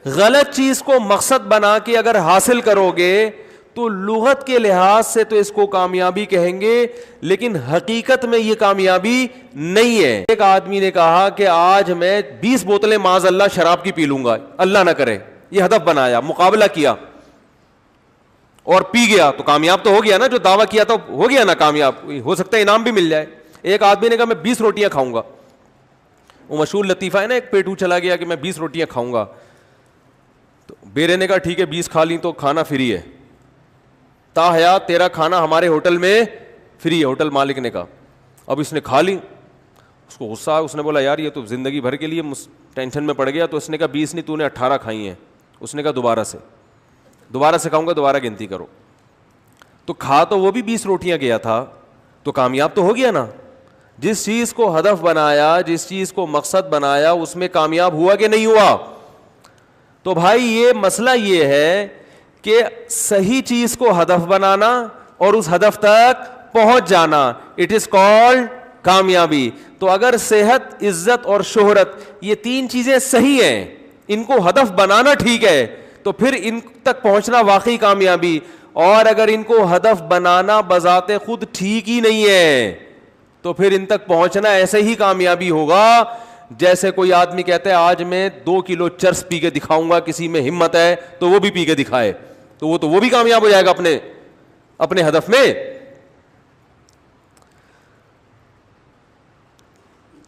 غلط چیز کو مقصد بنا کے اگر حاصل کرو گے تو لغت کے لحاظ سے تو اس کو کامیابی کہیں گے, لیکن حقیقت میں یہ کامیابی نہیں ہے. ایک آدمی نے کہا کہ آج میں 20 بوتلیں معاذ اللہ شراب کی پی لوں گا, اللہ نہ کرے, یہ ہدف بنایا, مقابلہ کیا اور پی گیا, تو کامیاب تو ہو گیا نا. جو دعویٰ کیا تھا ہو گیا نا کامیاب, ہو سکتا ہے انعام بھی مل جائے. ایک آدمی نے کہا میں 20 روٹیاں کھاؤں گا, وہ مشہور لطیفہ ہے نا, ایک پیٹو چلا گیا کہ میں 20 روٹیاں کھاؤں گا, تو بیرے نے کہا ٹھیک ہے 20 کھا لیں تو کھانا فری ہے, تا حیات تیرا کھانا ہمارے ہوٹل میں فری ہے, ہوٹل مالک نے کہا. اب اس نے کھا لی, اس کو غصہ آیا, اس نے بولا یار یہ تو زندگی بھر کے لیے ٹینشن میں پڑ گیا. تو اس نے کہا 20 نہیں, تو نے 18 کھائی ہیں. اس نے کہا دوبارہ سے کھاؤں گا, دوبارہ گنتی کرو. تو کھا تو وہ بھی 20 روٹیاں گیا تھا, تو کامیاب تو ہو گیا نا. جس چیز کو ہدف بنایا, جس چیز کو مقصد بنایا, اس میں کامیاب ہوا کہ نہیں ہوا؟ تو بھائی یہ مسئلہ یہ ہے کہ صحیح چیز کو ہدف بنانا اور اس ہدف تک پہنچ جانا, اٹ از کالڈ کامیابی. تو اگر صحت, عزت اور شہرت یہ 3 چیزیں صحیح ہیں, ان کو ہدف بنانا ٹھیک ہے, تو پھر ان تک پہنچنا واقعی کامیابی. اور اگر ان کو ہدف بنانا بذات خود ٹھیک ہی نہیں ہے, تو پھر ان تک پہنچنا ایسے ہی کامیابی ہوگا جیسے کوئی آدمی کہتا ہے آج میں 2 کلو چرس پی کے دکھاؤں گا, کسی میں ہمت ہے تو وہ بھی پی کے دکھائے, تو وہ بھی کامیاب ہو جائے گا اپنے ہدف میں.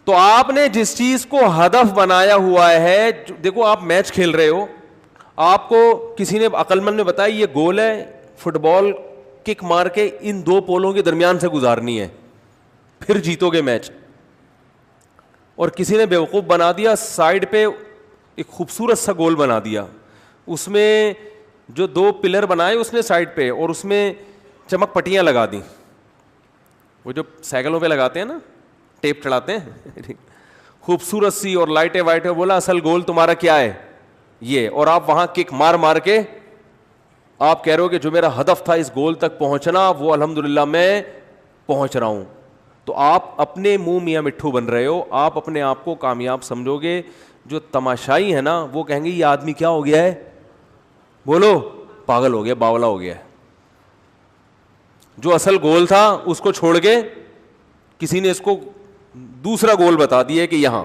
تو آپ نے جس چیز کو ہدف بنایا ہوا ہے, دیکھو آپ میچ کھیل رہے ہو, آپ کو کسی نے عقل مند نے بتایا یہ گول ہے, فٹ بال کک مار کے ان 2 پولوں کے درمیان سے گزارنی ہے, پھر جیتو گے میچ. اور کسی نے بیوقوف بنا دیا, سائڈ پہ ایک خوبصورت سا گول بنا دیا, اس میں جو 2 پلر بنائے اس نے سائڈ پہ, اور اس میں چمک پٹیاں لگا دیں, وہ جو سائیکلوں پہ لگاتے ہیں نا, ٹیپ چڑھاتے ہیں خوبصورت سی, اور لائٹیں وائٹیں. بولا اصل گول تمہارا کیا ہے یہ, اور آپ وہاں کک مار کے آپ کہہ رہے ہو کہ جو میرا ہدف تھا اس گول تک پہنچنا, وہ الحمدللہ میں پہنچ رہا ہوں. تو آپ اپنے منہ میاں مٹھو بن رہے ہو, آپ اپنے آپ کو کامیاب سمجھو گے. جو تماشائی ہے نا وہ کہیں گے یہ آدمی کیا ہو گیا ہے, بولو پاگل ہو گیا, باولا ہو گیا ہے. جو اصل گول تھا اس کو چھوڑ کے کسی نے اس کو دوسرا گول بتا دیا کہ یہاں.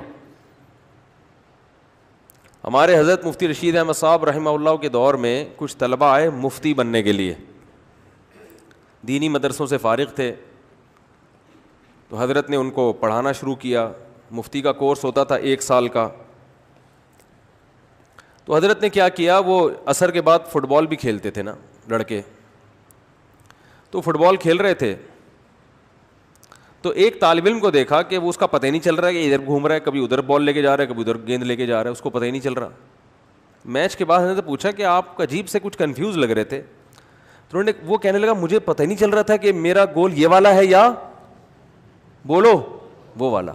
ہمارے حضرت مفتی رشید احمد صاحب رحمہ اللہ کے دور میں کچھ طلبہ آئے مفتی بننے کے لیے, دینی مدرسوں سے فارغ تھے, تو حضرت نے ان کو پڑھانا شروع کیا. مفتی کا کورس ہوتا تھا 1 سال کا. تو حضرت نے کیا کیا, وہ عصر کے بعد فٹ بال بھی کھیلتے تھے نا لڑکے, تو فٹ بال کھیل رہے تھے. تو ایک طالب علم کو دیکھا کہ وہ اس کا پتہ ہی نہیں چل رہا ہے کہ ادھر گھوم رہا ہے, کبھی ادھر بال لے کے جا رہا ہے, کبھی ادھر گیند لے کے جا رہا ہے, اس کو پتہ ہی نہیں چل رہا. میچ کے بعد حضرت نے پوچھا کہ آپ عجیب سے کچھ کنفیوز لگ رہے تھے. تو وہ کہنے لگا مجھے پتہ ہی نہیں چل رہا تھا کہ میرا گول یہ والا ہے یا بولو وہ والا,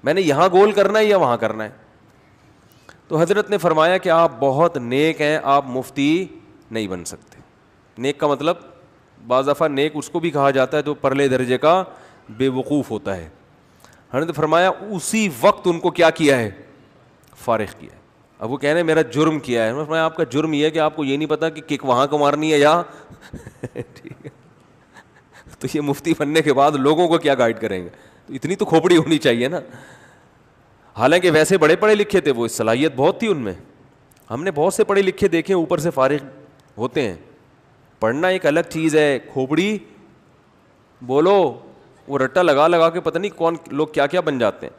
میں نے یہاں گول کرنا ہے یا وہاں کرنا ہے. تو حضرت نے فرمایا کہ آپ بہت نیک ہیں, آپ مفتی نہیں بن سکتے. نیک کا مطلب بعض دفعہ نیک اس کو بھی کہا جاتا ہے جو پرلے درجے کا بے وقوف ہوتا ہے. حضرت نے فرمایا اسی وقت ان کو کیا کیا ہے, فارغ کیا ہے. اب وہ کہہ رہے ہیں میرا جرم کیا ہے. میں فرمایا آپ کا جرم یہ ہے کہ آپ کو یہ نہیں پتا کہ کک وہاں کو مارنی ہے یا ٹھیک ہے. تو یہ مفتی بننے کے بعد لوگوں کو کیا گائیڈ کریں گے, تو اتنی تو کھوپڑی ہونی چاہیے نا. حالانکہ ویسے بڑے پڑھے لکھے تھے, وہ صلاحیت بہت تھی ان میں. ہم نے بہت سے پڑھے لکھے دیکھے اوپر سے فارغ ہوتے ہیں. پڑھنا ایک الگ چیز ہے, کھوپڑی بولو وہ رٹا لگا کے پتہ نہیں کون لوگ کیا کیا بن جاتے ہیں.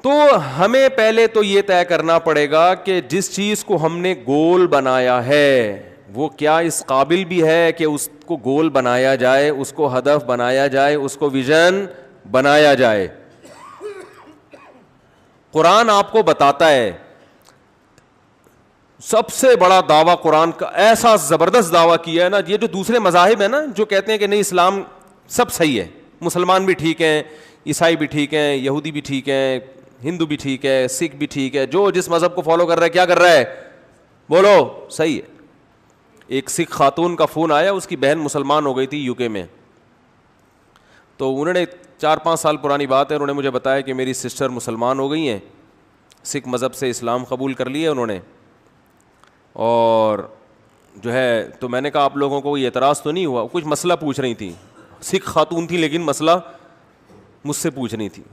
تو ہمیں پہلے تو یہ طے کرنا پڑے گا کہ جس چیز کو ہم نے گول بنایا ہے وہ کیا اس قابل بھی ہے کہ اس کو گول بنایا جائے, اس کو ہدف بنایا جائے, اس کو ویژن بنایا جائے. قرآن آپ کو بتاتا ہے, سب سے بڑا دعویٰ قرآن کا, ایسا زبردست دعویٰ کیا ہے نا. یہ جو دوسرے مذاہب ہیں نا جو کہتے ہیں کہ نہیں اسلام سب صحیح ہے, مسلمان بھی ٹھیک ہیں, عیسائی بھی ٹھیک ہیں, یہودی بھی ٹھیک ہیں, ہندو بھی ٹھیک ہے, سکھ بھی ٹھیک ہے, جو جس مذہب کو فالو کر رہا ہے کیا کر رہا ہے, بولو صحیح ہے. ایک سکھ خاتون کا فون آیا, اس کی بہن مسلمان ہو گئی تھی UK میں. تو انہوں نے 4-5 سال پرانی بات ہے, انہوں نے مجھے بتایا کہ میری سسٹر مسلمان ہو گئی ہیں, سکھ مذہب سے اسلام قبول کر لیا انہوں نے. اور جو ہے تو میں نے کہا آپ لوگوں کو کوئی اعتراض تو نہیں ہوا؟ کچھ مسئلہ پوچھ رہی تھی, سکھ خاتون تھی لیکن مسئلہ مجھ سے پوچھ رہی تھی.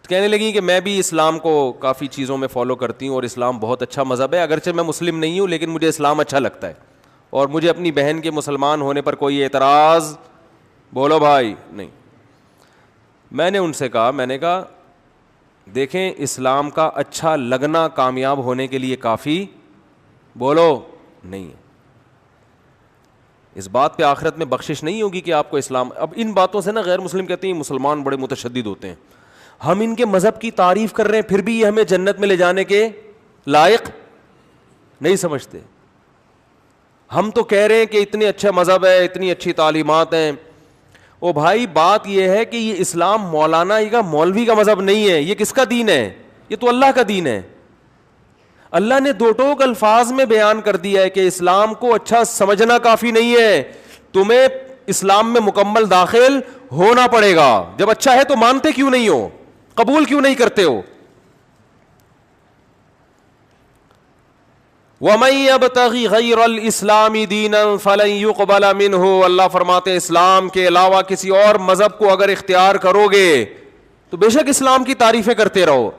کہنے لگی کہ میں بھی اسلام کو کافی چیزوں میں فالو کرتی ہوں اور اسلام بہت اچھا مذہب ہے, اگرچہ میں مسلم نہیں ہوں لیکن مجھے اسلام اچھا لگتا ہے, اور مجھے اپنی بہن کے مسلمان ہونے پر کوئی اعتراض بولو بھائی نہیں. میں نے ان سے کہا, میں نے کہا دیکھیں اسلام کا اچھا لگنا کامیاب ہونے کے لیے کافی بولو نہیں ہے. اس بات پہ آخرت میں بخشش نہیں ہوگی کہ آپ کو اسلام. اب ان باتوں سے نا غیر مسلم کہتے ہیں مسلمان بڑے متشدد ہوتے ہیں. ہم ان کے مذہب کی تعریف کر رہے ہیں پھر بھی یہ ہمیں جنت میں لے جانے کے لائق نہیں سمجھتے. ہم تو کہہ رہے ہیں کہ اتنے اچھا مذہب ہے, اتنی اچھی تعلیمات ہیں. او بھائی بات یہ ہے کہ یہ اسلام مولانا کا مولوی کا مذہب نہیں ہے. یہ کس کا دین ہے؟ یہ تو اللہ کا دین ہے. اللہ نے دو ٹوک الفاظ میں بیان کر دیا ہے کہ اسلام کو اچھا سمجھنا کافی نہیں ہے, تمہیں اسلام میں مکمل داخل ہونا پڑے گا. جب اچھا ہے تو مانتے کیوں نہیں ہو, قبول کیوں نہیں کرتے ہو؟ وَمَن يَبْتَغِ غَيْرَ الْإِسْلَامِ دِينًا فَلَن يُقْبَلَ مِنْهُ. اللہ فرماتے ہیں اسلام کے علاوہ کسی اور مذہب کو اگر اختیار کرو گے تو بے شک اسلام کی تعریفیں کرتے رہو,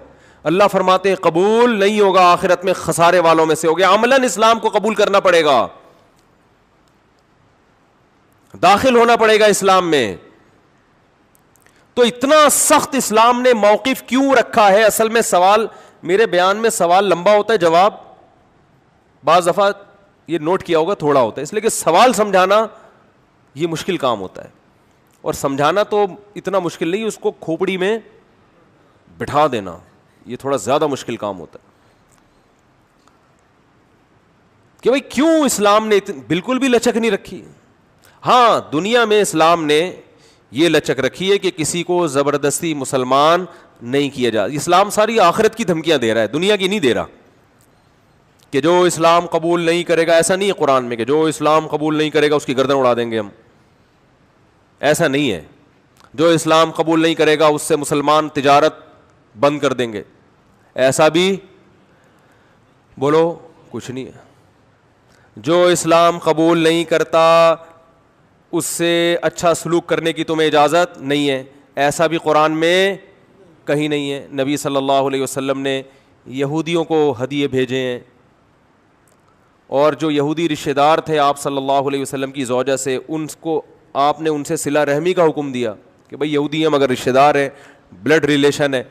اللہ فرماتے ہیں قبول نہیں ہوگا, آخرت میں خسارے والوں میں سے ہو گیا. عملاً اسلام کو قبول کرنا پڑے گا, داخل ہونا پڑے گا اسلام میں. تو اتنا سخت اسلام نے موقف کیوں رکھا ہے؟ اصل میں سوال, میرے بیان میں سوال لمبا ہوتا ہے, جواب بعض دفعہ یہ نوٹ کیا ہوگا تھوڑا ہوتا ہے, اس لیے کہ سوال سمجھانا یہ مشکل کام ہوتا ہے, اور سمجھانا تو اتنا مشکل نہیں, اس کو کھوپڑی میں بٹھا دینا یہ تھوڑا زیادہ مشکل کام ہوتا ہے. کہ بھائی کیوں اسلام نے بالکل بھی لچک نہیں رکھی. ہاں دنیا میں اسلام نے یہ لچک رکھی ہے کہ کسی کو زبردستی مسلمان نہیں کیا جائے. اسلام ساری آخرت کی دھمکیاں دے رہا ہے, دنیا کی نہیں دے رہا. کہ جو اسلام قبول نہیں کرے گا, ایسا نہیں ہے قرآن میں کہ جو اسلام قبول نہیں کرے گا اس کی گردن اڑا دیں گے ہم, ایسا نہیں ہے. جو اسلام قبول نہیں کرے گا اس سے مسلمان تجارت بند کر دیں گے, ایسا بھی بولو کچھ نہیں ہے. جو اسلام قبول نہیں کرتا اس سے اچھا سلوک کرنے کی تمہیں اجازت نہیں ہے, ایسا بھی قرآن میں کہیں نہیں ہے. نبی صلی اللہ علیہ وسلم نے یہودیوں کو ہدیے بھیجے ہیں, اور جو یہودی رشتہ دار تھے آپ صلی اللہ علیہ وسلم کی زوجہ سے, ان کو آپ نے ان سے صلہ رحمی کا حکم دیا کہ بھئی یہودی ہیں مگر رشتہ دار ہیں, بلڈ ریلیشن ہے.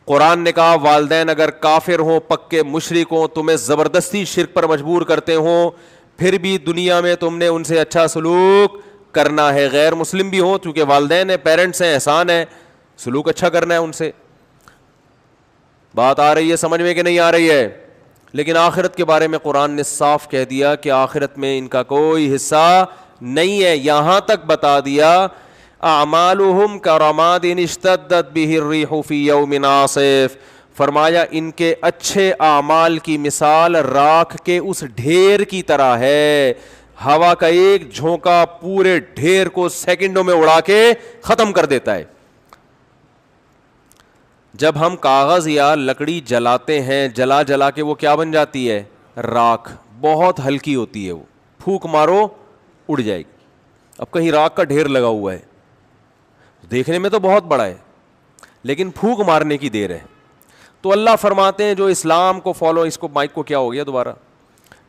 قرآن نے کہا والدین اگر کافر ہوں, پکے مشرک ہوں, تمہیں زبردستی شرک پر مجبور کرتے ہوں, پھر بھی دنیا میں تم نے ان سے اچھا سلوک کرنا ہے. غیر مسلم بھی ہوں, چونکہ والدین ہیں, پیرنٹس ہیں, احسان ہے, سلوک اچھا کرنا ہے ان سے. بات آ رہی ہے سمجھ میں کہ نہیں آ رہی ہے؟ لیکن آخرت کے بارے میں قرآن نے صاف کہہ دیا کہ آخرت میں ان کا کوئی حصہ نہیں ہے. یہاں تک بتا دیا اعمالہم کرماد اشتدت بہ الریح فی یوم عاصف, فرمایا ان کے اچھے اعمال کی مثال راکھ کے اس ڈھیر کی طرح ہے. ہوا کا ایک جھونکا پورے ڈھیر کو سیکنڈوں میں اڑا کے ختم کر دیتا ہے. جب ہم کاغذ یا لکڑی جلاتے ہیں, جلا جلا کے وہ کیا بن جاتی ہے؟ راکھ. بہت ہلکی ہوتی ہے, وہ پھونک مارو اڑ جائے گی. اب کہیں راکھ کا ڈھیر لگا ہوا ہے, دیکھنے میں تو بہت بڑا ہے لیکن پھونک مارنے کی دیر ہے. تو اللہ فرماتے ہیں جو اسلام کو فالو, اس کو مائک کو کیا ہو گیا دوبارہ,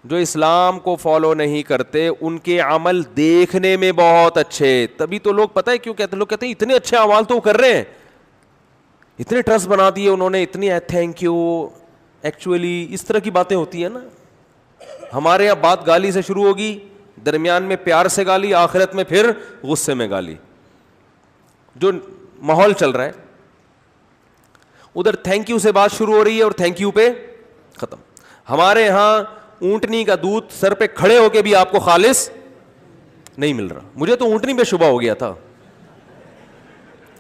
جو اسلام کو فالو نہیں کرتے ان کے عمل دیکھنے میں بہت اچھے. تبھی تو لوگ پتہ ہے کیوں کہتے ہیں, لوگ کہتے ہیں اتنے اچھے اعمال تو وہ کر رہے ہیں, اتنے ٹرسٹ بنا دیے انہوں نے, اتنی تھینک یو. ایکچولی اس طرح کی باتیں ہوتی ہیں نا, ہمارے یہاں بات گالی سے شروع ہوگی, درمیان میں پیار سے گالی, آخرت میں پھر غصے میں گالی. جو ماحول چل رہا ہے ادھر تھینک یو سے بات شروع ہو رہی ہے اور تھینک یو پہ ختم. ہمارے ہاں اونٹنی کا دودھ سر پہ کھڑے ہو کے بھی آپ کو خالص نہیں مل رہا. مجھے تو اونٹنی پہ شبہ ہو گیا تھا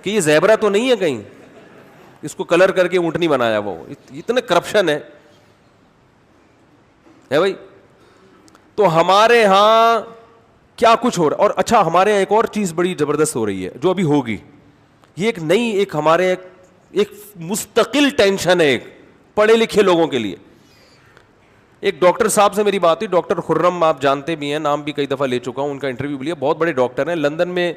کہ یہ زیبرا تو نہیں ہے کہیں, اس کو کلر کر کے اونٹنی بنایا. وہ اتنے کرپشن ہے بھائی. تو ہمارے ہاں کیا کچھ ہو رہا ہے. اور اچھا ہمارے یہاں ایک اور چیز بڑی زبردست ہو رہی ہے جو ابھی ہوگی, یہ ایک نئی, ایک ہمارے ایک مستقل ٹینشن ہے ایک پڑھے لکھے لوگوں کے لیے. ایک ڈاکٹر صاحب سے میری بات ہوئی, ڈاکٹر خرم, آپ جانتے بھی ہیں, نام بھی کئی دفعہ لے چکا ہوں, ان کا انٹرویو بھی لیا. بہت بڑے ڈاکٹر ہیں, لندن میں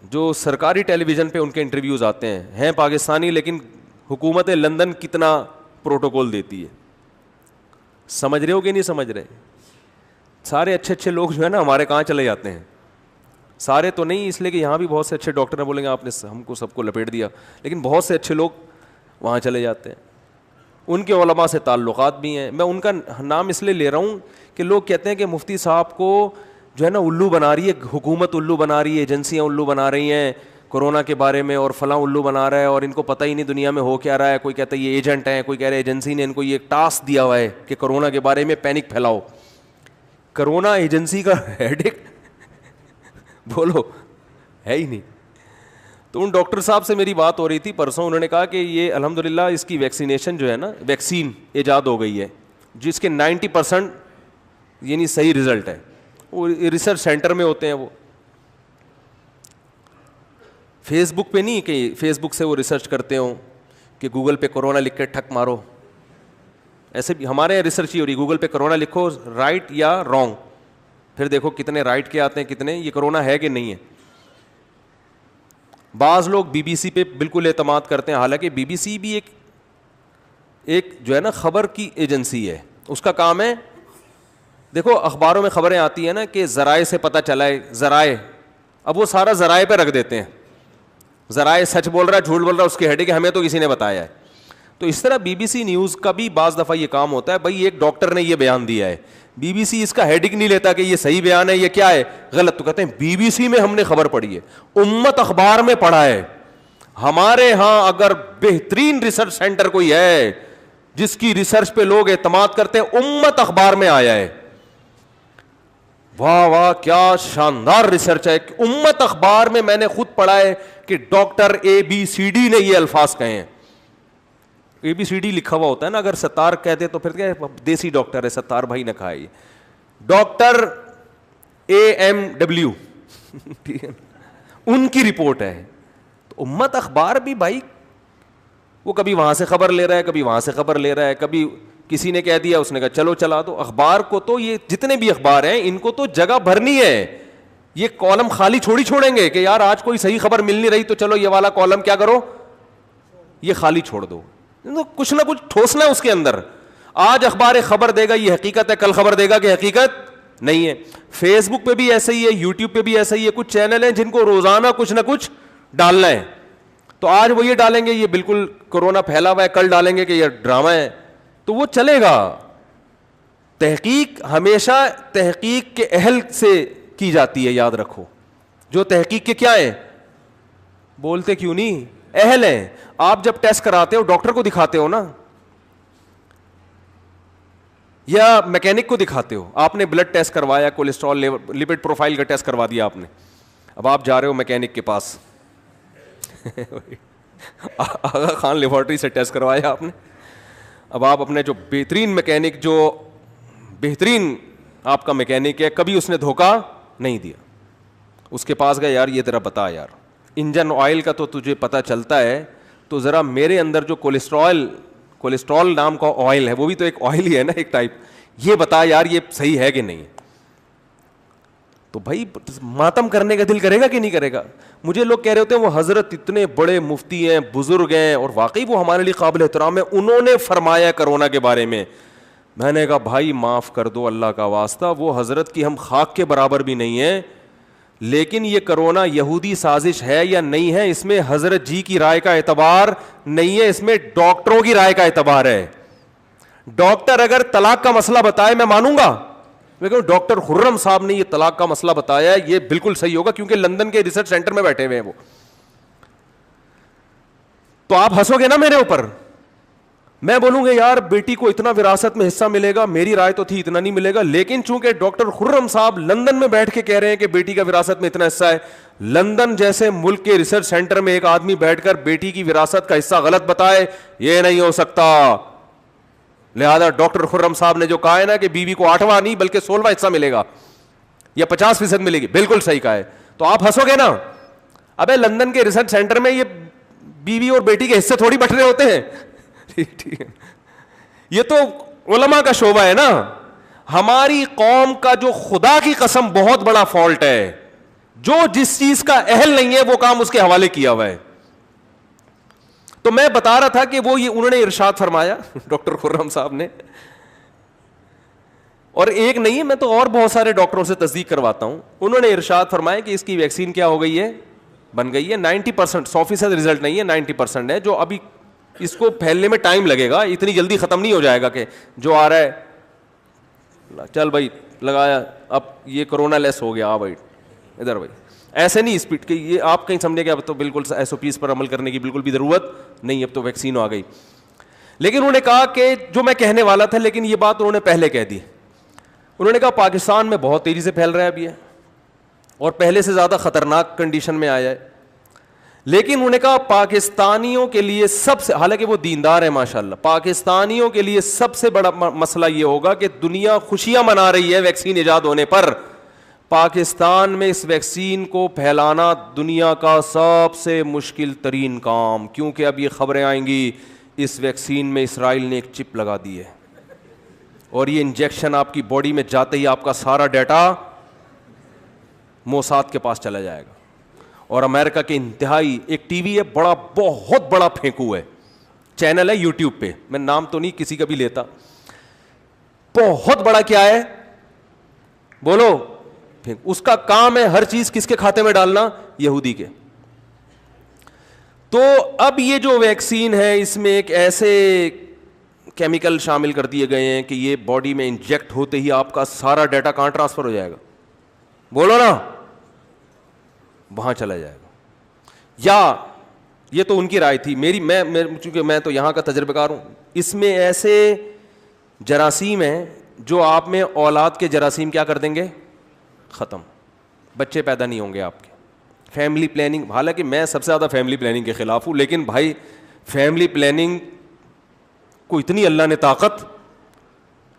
جو سرکاری ٹیلی ویژن پہ ان کے انٹرویوز آتے ہیں پاکستانی, لیکن حکومت لندن کتنا پروٹوکول دیتی ہے. سمجھ رہے ہو کہ نہیں سمجھ رہے؟ سارے اچھے اچھے لوگ جو ہے نا ہمارے کہاں چلے جاتے ہیں, سارے تو نہیں, اس لیے کہ یہاں بھی بہت سے اچھے ڈاکٹر ہیں, بولیں گے آپ نے ہم کو سب کو لپیٹ دیا, لیکن بہت سے اچھے لوگ وہاں چلے جاتے ہیں. ان کے علماء سے تعلقات بھی ہیں. میں ان کا نام اس لیے لے رہا ہوں کہ لوگ کہتے ہیں کہ مفتی صاحب کو جو ہے نا الو بنا رہی ہے حکومت, الو بنا رہی ہے, ایجنسیاں الو بنا رہی ہیں کورونا کے بارے میں, اور فلاں الو بنا رہا ہے اور ان کو پتہ ہی نہیں دنیا میں ہو کیا رہا ہے. کوئی کہتا ہے یہ ایجنٹ ہیں, کوئی کہہ رہا ہے ایجنسی نے ان کو یہ ٹاسک دیا ہوا ہے کہ کورونا کے بارے میں پینک پھیلاؤ. کرونا ایجنسی کا ہیڈک بولو ہے ہی نہیں. تو ان ڈاکٹر صاحب سے میری بات ہو رہی تھی پرسوں, انہوں نے کہا کہ یہ الحمدللہ اس کی ویکسینیشن جو ہے نا, ویکسین ایجاد ہو گئی ہے جس کے 90% یعنی صحیح رزلٹ ہے. وہ ریسرچ سینٹر میں ہوتے ہیں, وہ فیس بک پہ نہیں کہ فیس بک سے وہ ریسرچ کرتے ہوں کہ گوگل پہ کرونا لکھ کے ٹھک مارو. ایسے بھی ہمارے یہاں ریسرچ ہی ہو رہی, گوگل پہ کرونا لکھو رائٹ یا رانگ, پھر دیکھو کتنے رائٹ کے آتے ہیں کتنے یہ کرونا ہے کہ نہیں ہے. بعض لوگ بی بی سی پہ بالکل اعتماد کرتے ہیں, حالانکہ بی بی سی بھی ایک جو ہے نا خبر کی ایجنسی ہے. اس کا کام ہے, دیکھو اخباروں میں خبریں آتی ہیں نا کہ ذرائع سے پتہ چلا ہے, ذرائع, اب وہ سارا ذرائع پہ رکھ دیتے ہیں. ذرائع سچ بول رہا ہے جھوٹ بول رہا ہے اس کی ہیڈ ہے کہ ہمیں تو کسی نے بتایا ہے. تو اس طرح بی بی سی نیوز کا بھی بعض دفعہ یہ کام ہوتا ہے, بھائی ایک ڈاکٹر نے یہ بیان دیا ہے, بی بی سی اس کا ہیڈک نہیں لیتا کہ یہ صحیح بیان ہے یہ کیا ہے غلط, تو کہتے ہیں بی بی سی میں ہم نے خبر پڑھی ہے, امت اخبار میں پڑھا ہے. ہمارے ہاں اگر بہترین ریسرچ سینٹر کوئی ہے جس کی ریسرچ پہ لوگ اعتماد کرتے ہیں, امت اخبار میں آیا ہے. واہ واہ کیا شاندار ریسرچ ہے. امت اخبار میں نے خود پڑھا ہے کہ doctor A B C D نے یہ الفاظ کہے ہیں. اے بی سی ڈی لکھا ہوا ہوتا ہے نا, اگر ستار کہتے تو پھر کیا دیسی ڈاکٹر ہے, ستار بھائی نے کہا یہ ڈاکٹر اے ایم ڈبلیو ٹھیک ہے, ان کی رپورٹ ہے. تو امت اخبار بھی بھائی وہ کبھی وہاں سے خبر لے رہا ہے کبھی وہاں سے خبر لے رہا ہے, کبھی کسی نے کہہ دیا اس نے کہا چلو چلا دو. اخبار کو تو یہ جتنے بھی اخبار ہیں ان کو تو جگہ بھرنی ہے, یہ کالم خالی چھوڑی چھوڑیں گے کہ یار آج کوئی صحیح خبر مل نہیں رہی تو چلو یہ والا کالم کیا کرو یہ خالی چھوڑ دو. کچھ نہ کچھ ٹھوسنا ہے اس کے اندر. آج اخبار خبر دے گا یہ حقیقت ہے, کل خبر دے گا کہ حقیقت نہیں ہے. فیس بک پہ بھی ایسا ہی ہے, یوٹیوب پہ بھی ایسا ہی ہے. کچھ چینل ہیں جن کو روزانہ کچھ نہ کچھ ڈالنا ہے, تو آج وہ یہ ڈالیں گے یہ بالکل کورونا پھیلا ہوا ہے, کل ڈالیں گے کہ یہ ڈرامہ ہے, تو وہ چلے گا. تحقیق ہمیشہ تحقیق کے اہل سے کی جاتی ہے, یاد رکھو. جو تحقیق کے کیا ہے, بولتے کیوں نہیں, اہل ہیں. آپ جب ٹیسٹ کراتے ہو ڈاکٹر کو دکھاتے ہو نا یا میکینک کو دکھاتے ہو. آپ نے بلڈ ٹیسٹ کروایا, کولیسٹرول لپڈ پروفائل کا ٹیسٹ کروا دیا آپ نے, اب آپ جا رہے ہو میکینک کے پاس آغا خان لیبارٹری سے ٹیسٹ کروایا آپ نے. اب آپ اپنے جو بہترین میکینک, جو بہترین آپ کا میکینک ہے, کبھی اس نے دھوکہ نہیں دیا, اس کے پاس گئے, یار یہ ذرا بتا یار انجن آئل کا تو تجھے پتہ چلتا ہے, تو ذرا میرے اندر جو کولیسٹرول نام کا آئل ہے, وہ بھی تو ایک آئل ہی ہے نا ایک ٹائپ, یہ بتا یار یہ صحیح ہے کہ نہیں. تو بھائی ماتم کرنے کا دل کرے گا کہ نہیں کرے گا. مجھے لوگ کہہ رہے ہوتے ہیں وہ حضرت اتنے بڑے مفتی ہیں, بزرگ ہیں, اور واقعی وہ ہمارے لیے قابل احترام ہے, انہوں نے فرمایا کرونا کے بارے میں. میں نے کہا بھائی معاف کر دو اللہ کا واسطہ, وہ حضرت کی ہم خاک کے برابر بھی نہیں ہیں, لیکن یہ کرونا یہودی سازش ہے یا نہیں ہے اس میں حضرت جی کی رائے کا اعتبار نہیں ہے, اس میں ڈاکٹروں کی رائے کا اعتبار ہے. ڈاکٹر اگر طلاق کا مسئلہ بتائے میں مانوں گا, لیکن ڈاکٹر خرم صاحب نے یہ طلاق کا مسئلہ بتایا ہے یہ بالکل صحیح ہوگا کیونکہ لندن کے ریسرچ سینٹر میں بیٹھے ہوئے ہیں وہ. تو آپ ہنسو گے نا میرے اوپر, میں بولوں گا یار بیٹی کو اتنا وراثت میں حصہ ملے گا, میری رائے تو تھی اتنا نہیں ملے گا, لیکن چونکہ ڈاکٹر خرم صاحب لندن میں بیٹھ کے کہہ رہے ہیں کہ بیٹی کا وراثت میں اتنا حصہ ہے, لندن جیسے ملک کے ریسرچ سینٹر میں ایک آدمی بیٹھ کر بیٹی کی وراثت کا حصہ غلط بتائے, یہ نہیں ہو سکتا. لہذا ڈاکٹر خرم صاحب نے جو کہا ہے نا کہ بیوی کو 8واں نہیں بلکہ 16واں حصہ ملے گا یا 50% ملے گی, بالکل صحیح کہا ہے. تو آپ ہنسو گے نا, ابے لندن کے ریسرچ سینٹر میں یہ بیوی اور بیٹی کے حصے تھوڑی بٹ رہے ہوتے ہیں. ٹھیک ہے, یہ تو علماء کا شعبہ ہے نا. ہماری قوم کا جو خدا کی قسم بہت بڑا فالٹ ہے, جو جس چیز کا اہل نہیں ہے وہ کام اس کے حوالے کیا ہوا ہے. تو میں بتا رہا تھا کہ وہ یہ انہوں نے ارشاد فرمایا ڈاکٹر خرم صاحب نے, اور ایک نہیں میں تو اور بہت سارے ڈاکٹروں سے تصدیق کرواتا ہوں, انہوں نے ارشاد فرمایا کہ اس کی ویکسین کیا ہو گئی ہے, بن گئی ہے. 90%, 100% رزلٹ نہیں ہے, 90% ہے جو ابھی اس کو پھیلنے میں ٹائم لگے گا, اتنی جلدی ختم نہیں ہو جائے گا کہ جو آ رہا ہے چل بھائی لگایا, اب یہ کرونا لیس ہو گیا, آ بھائی ادھر بھائی, ایسے نہیں اسپیڈ کہ یہ آپ کہیں سمجھے کہ اب تو بالکل ایس او پیز پر عمل کرنے کی بالکل بھی ضرورت نہیں, اب تو ویکسین آ گئی. لیکن انہوں نے کہا کہ جو میں کہنے والا تھا, لیکن یہ بات انہوں نے پہلے کہہ دی. انہوں نے کہا پاکستان میں بہت تیزی سے پھیل رہا ہے اب یہ, اور پہلے سے زیادہ خطرناک کنڈیشن میں آیا ہے. لیکن انہوں نے کہا پاکستانیوں کے لیے سب سے, حالانکہ وہ دیندار ہیں ماشاءاللہ, پاکستانیوں کے لیے سب سے بڑا مسئلہ یہ ہوگا کہ دنیا خوشیاں منا رہی ہے ویکسین ایجاد ہونے پر, پاکستان میں اس ویکسین کو پھیلانا دنیا کا سب سے مشکل ترین کام, کیونکہ اب یہ خبریں آئیں گی اس ویکسین میں اسرائیل نے ایک چپ لگا دی ہے, اور یہ انجیکشن آپ کی باڈی میں جاتے ہی آپ کا سارا ڈیٹا موساد کے پاس چلا جائے گا. اور امریکہ کے انتہائی ایک ٹی وی ہے بڑا, بہت بڑا پھینکو ہے, چینل ہے یوٹیوب پہ, میں نام تو نہیں کسی کا بھی لیتا, بہت بڑا کیا ہے بولو, اس کا کام ہے ہر چیز کس کے کھاتے میں ڈالنا, یہودی کے. تو اب یہ جو ویکسین ہے اس میں ایک ایسے کیمیکل شامل کر دیے گئے ہیں کہ یہ باڈی میں انجیکٹ ہوتے ہی آپ کا سارا ڈیٹا کہاں ٹرانسفر ہو جائے گا, بولو نا, وہاں چلا جائے گا. یا یہ تو ان کی رائے تھی, میری میں چونکہ میں تو یہاں کا تجربہ کار ہوں, اس میں ایسے جراثیم ہیں جو آپ میں اولاد کے جراثیم کیا کر دیں گے, ختم, بچے پیدا نہیں ہوں گے آپ کے. فیملی پلاننگ, حالانکہ میں سب سے زیادہ فیملی پلاننگ کے خلاف ہوں, لیکن بھائی فیملی پلاننگ کو اتنی اللہ نے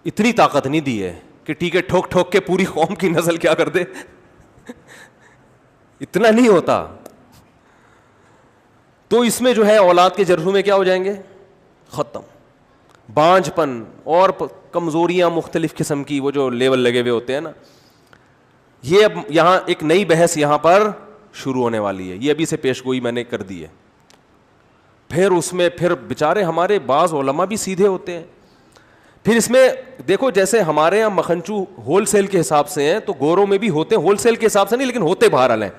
اتنی طاقت نہیں دی ہے کہ ٹھیک ہے ٹھوک ٹھوک کے پوری قوم کی نسل کیا کر دے, اتنا نہیں ہوتا. تو اس میں جو ہے اولاد کے جرحوں میں کیا ہو جائیں گے, ختم. بانجھ پن اور کمزوریاں مختلف قسم کی, وہ جو لیول لگے ہوئے ہوتے ہیں نا, یہ اب یہاں ایک نئی بحث یہاں پر شروع ہونے والی ہے, یہ ابھی سے پیش گوئی میں نے کر دی ہے. پھر اس میں پھر بیچارے ہمارے بعض علماء بھی سیدھے ہوتے ہیں. پھر اس میں دیکھو جیسے ہمارے یہاں مکھنچو ہول سیل کے حساب سے ہیں, تو گوروں میں بھی ہوتے ہیں, ہول سیل کے حساب سے نہیں لیکن ہوتے بہرحال ہیں.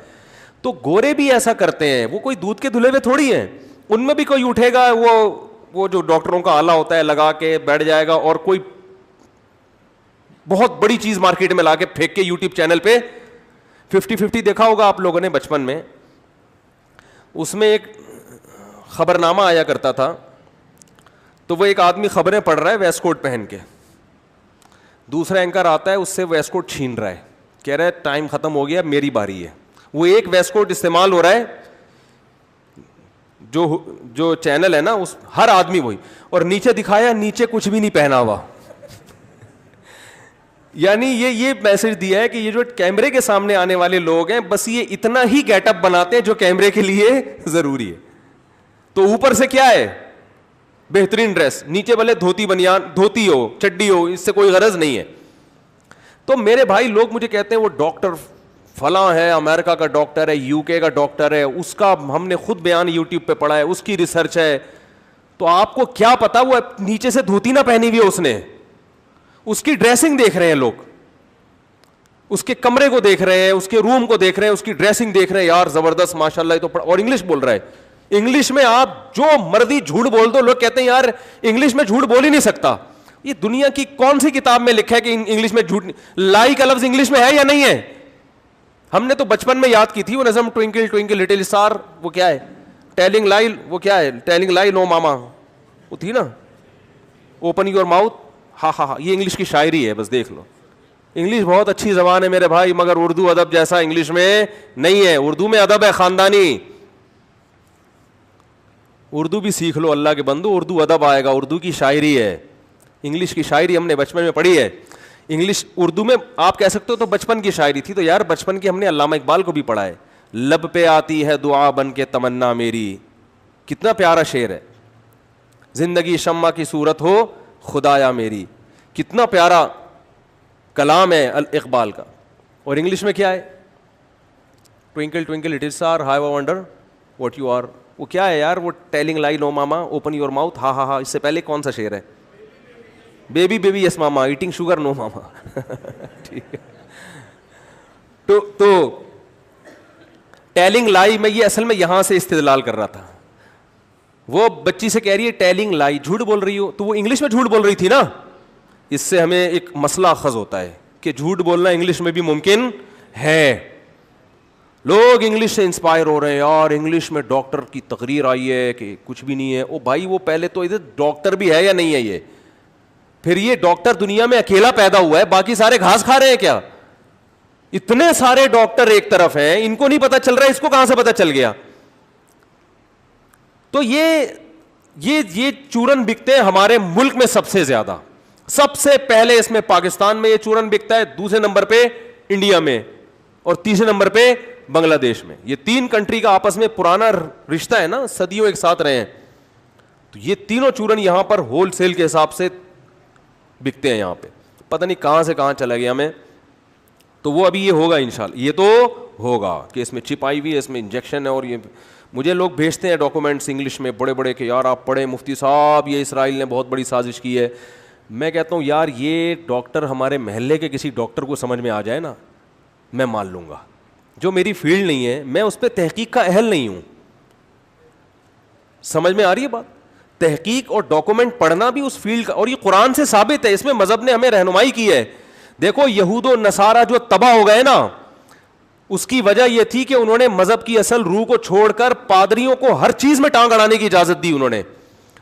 تو گورے بھی ایسا کرتے ہیں, وہ کوئی دودھ کے دھلے ہوئے تھوڑی ہیں, ان میں بھی کوئی اٹھے گا وہ جو ڈاکٹروں کا آلہ ہوتا ہے لگا کے بیٹھ جائے گا, اور کوئی بہت بڑی چیز مارکیٹ میں لا کے پھینک کے یوٹیوب چینل پہ 50-50 دیکھا ہوگا آپ لوگوں نے بچپن میں. اس میں ایک خبر نامہ آیا کرتا تھا, تو وہ ایک آدمی خبریں پڑھ رہا ہے ویسٹ کوٹ پہن کے, دوسرا اینکر آتا ہے اس سے ویسٹ کوٹ چھین رہا ہے, کہہ رہا ہے ٹائم ختم ہو گیا میری باری ہے. وہ ایک ویسٹ کوٹ استعمال ہو رہا ہے, جو چینل ہے نا اس ہر آدمی وہی, اور نیچے دکھایا نیچے کچھ بھی نہیں پہنا ہوا. یعنی یہ میسج دیا ہے کہ یہ جو کیمرے کے سامنے آنے والے لوگ ہیں بس یہ اتنا ہی گیٹ اپ بناتے ہیں جو کیمرے کے لیے ضروری ہے. تو اوپر سے کیا ہے, بہترین ڈریس, نیچے بھلے دھوتی بنیان دھوتی ہو چڈی ہو, اس سے کوئی غرض نہیں ہے. تو میرے بھائی لوگ مجھے کہتے ہیں وہ ڈاکٹر فلاں ہے, امریکہ کا ڈاکٹر ہے, یو کے کا ڈاکٹر ہے, اس کا ہم نے خود بیان یوٹیوب پہ پڑھا ہے, اس کی ریسرچ ہے. تو آپ کو کیا پتا وہ نیچے سے دھوتی نہ پہنی ہوئی ہے, اس نے اس کی ڈریسنگ دیکھ رہے ہیں لوگ, اس کے کمرے کو دیکھ رہے ہیں, اس کے روم کو دیکھ رہے ہیں, اس کی ڈریسنگ دیکھ رہے ہیں, یار زبردست ماشاءاللہ. تو اور انگلش بول رہا ہے, انگلش میں آپ جو مرضی جھوٹ بول دو, لوگ کہتے ہیں یار انگلش میں جھوٹ بول ہی نہیں سکتا. یہ دنیا کی کون سی کتاب میں لکھا ہے کہ انگلش میں جھوٹ, لائی کا لفظ انگلش میں ہے یا نہیں ہے؟ ہم نے تو بچپن میں یاد کی تھی وہ نظم, ٹوئنکل ٹوئنکل لٹل اسٹار, وہ کیا ہے, ٹیلنگ لائی, وہ کیا ہے, ٹیلنگ لائی نو ماما, وہ تھی نا, اوپن یور ماؤتھ, ہاں ہاں ہاں, یہ انگلش کی شاعری ہے, بس دیکھ لو. انگلش بہت اچھی زبان ہے میرے بھائی, مگر اردو ادب جیسا انگلش میں نہیں ہے. اردو میں ادب ہے خاندانی, اردو بھی سیکھ لو اللہ کے بندو, اردو ادب آئے گا, اردو کی شاعری ہے. انگلش کی شاعری ہم نے بچپن میں پڑھی ہے, انگلش اردو میں آپ کہہ سکتے ہو تو بچپن کی شاعری تھی. تو یار بچپن کی ہم نے علامہ اقبال کو بھی پڑھا ہے, لب پہ آتی ہے دعا بن کے تمنا میری, کتنا پیارا شعر ہے. زندگی شمع کی صورت ہو خدایا میری, کتنا پیارا کلام ہے اقبال کا. اور انگلش میں کیا ہے, twinkle twinkle little star how I wonder what you are, وہ کیا ہے یار, وہ telling lie no mama, open your mouth, ہاں ہاں ہاں. اس سے پہلے کون سا شعر ہے, بیبی بیبی یس ماما, ایٹنگ شوگر نو ماما. ٹھیک ہے, تو ٹیلنگ لائی میں یہ اصل میں یہاں سے استدلال کر رہا تھا وہ بچی سے کہہ رہی ہے ٹیلنگ لائی, جھوٹ بول رہی ہو, تو وہ انگلش میں جھوٹ بول رہی تھی نا. اس سے ہمیں ایک مسئلہ اخذ ہوتا ہے کہ جھوٹ بولنا انگلش میں بھی ممکن ہے. لوگ انگلش سے انسپائر ہو رہے ہیں, اور انگلش میں ڈاکٹر کی تقریر آئی ہے کہ کچھ بھی نہیں ہے. او بھائی, وہ پہلے تو ادھر ڈاکٹر بھی ہے یا نہیں ہے یہ؟ پھر یہ ڈاکٹر دنیا میں اکیلا پیدا ہوا ہے, باقی سارے گھاس کھا رہے ہیں کیا؟ اتنے سارے ڈاکٹر ایک طرف ہیں, ان کو نہیں پتا چل رہا ہے, اس کو کہاں سے پتا چل گیا؟ تو یہ چورن بکتے ہیں ہمارے ملک میں سب سے زیادہ. سب سے پہلے اس میں پاکستان میں یہ چورن بکتا ہے, دوسرے نمبر پہ انڈیا میں, اور تیسرے نمبر پہ بنگلہ دیش میں. یہ 3 کنٹری کا آپس میں پرانا رشتہ ہے نا, صدیوں ایک ساتھ رہے ہیں. تو یہ تینوں چورن یہاں پر ہول سیل کے حساب سے بکتے ہیں یہاں پہ. پتہ نہیں کہاں سے کہاں چلا گیا ہمیں. تو وہ ابھی یہ ہوگا انشاءاللہ, یہ تو ہوگا کہ اس میں چپ آئی ہوئی ہے, اس میں انجیکشن ہے. اور یہ مجھے لوگ بھیجتے ہیں ڈاکومنٹس انگلش میں بڑے بڑے کہ یار آپ پڑھیں مفتی صاحب, یہ اسرائیل نے بہت بڑی سازش کی ہے. میں کہتا ہوں یار یہ ڈاکٹر ہمارے محلے کے کسی ڈاکٹر کو سمجھ میں آ جائے نا, میں مان لوں گا. جو میری فیلڈ نہیں ہے, میں اس پہ تحقیق کا اہل نہیں ہوں. سمجھ میں آ رہی ہے بات؟ تحقیق اور ڈاکومنٹ پڑھنا بھی اس فیلڈ کا, اور یہ قرآن سے ثابت ہے, اس میں مذہب نے ہمیں رہنمائی کی ہے. دیکھو یہود و نصارہ جو تباہ ہو گئے نا, اس کی وجہ یہ تھی کہ انہوں نے مذہب کی اصل روح کو چھوڑ کر پادریوں کو ہر چیز میں ٹانگ اڑانے کی اجازت دی انہوں نے.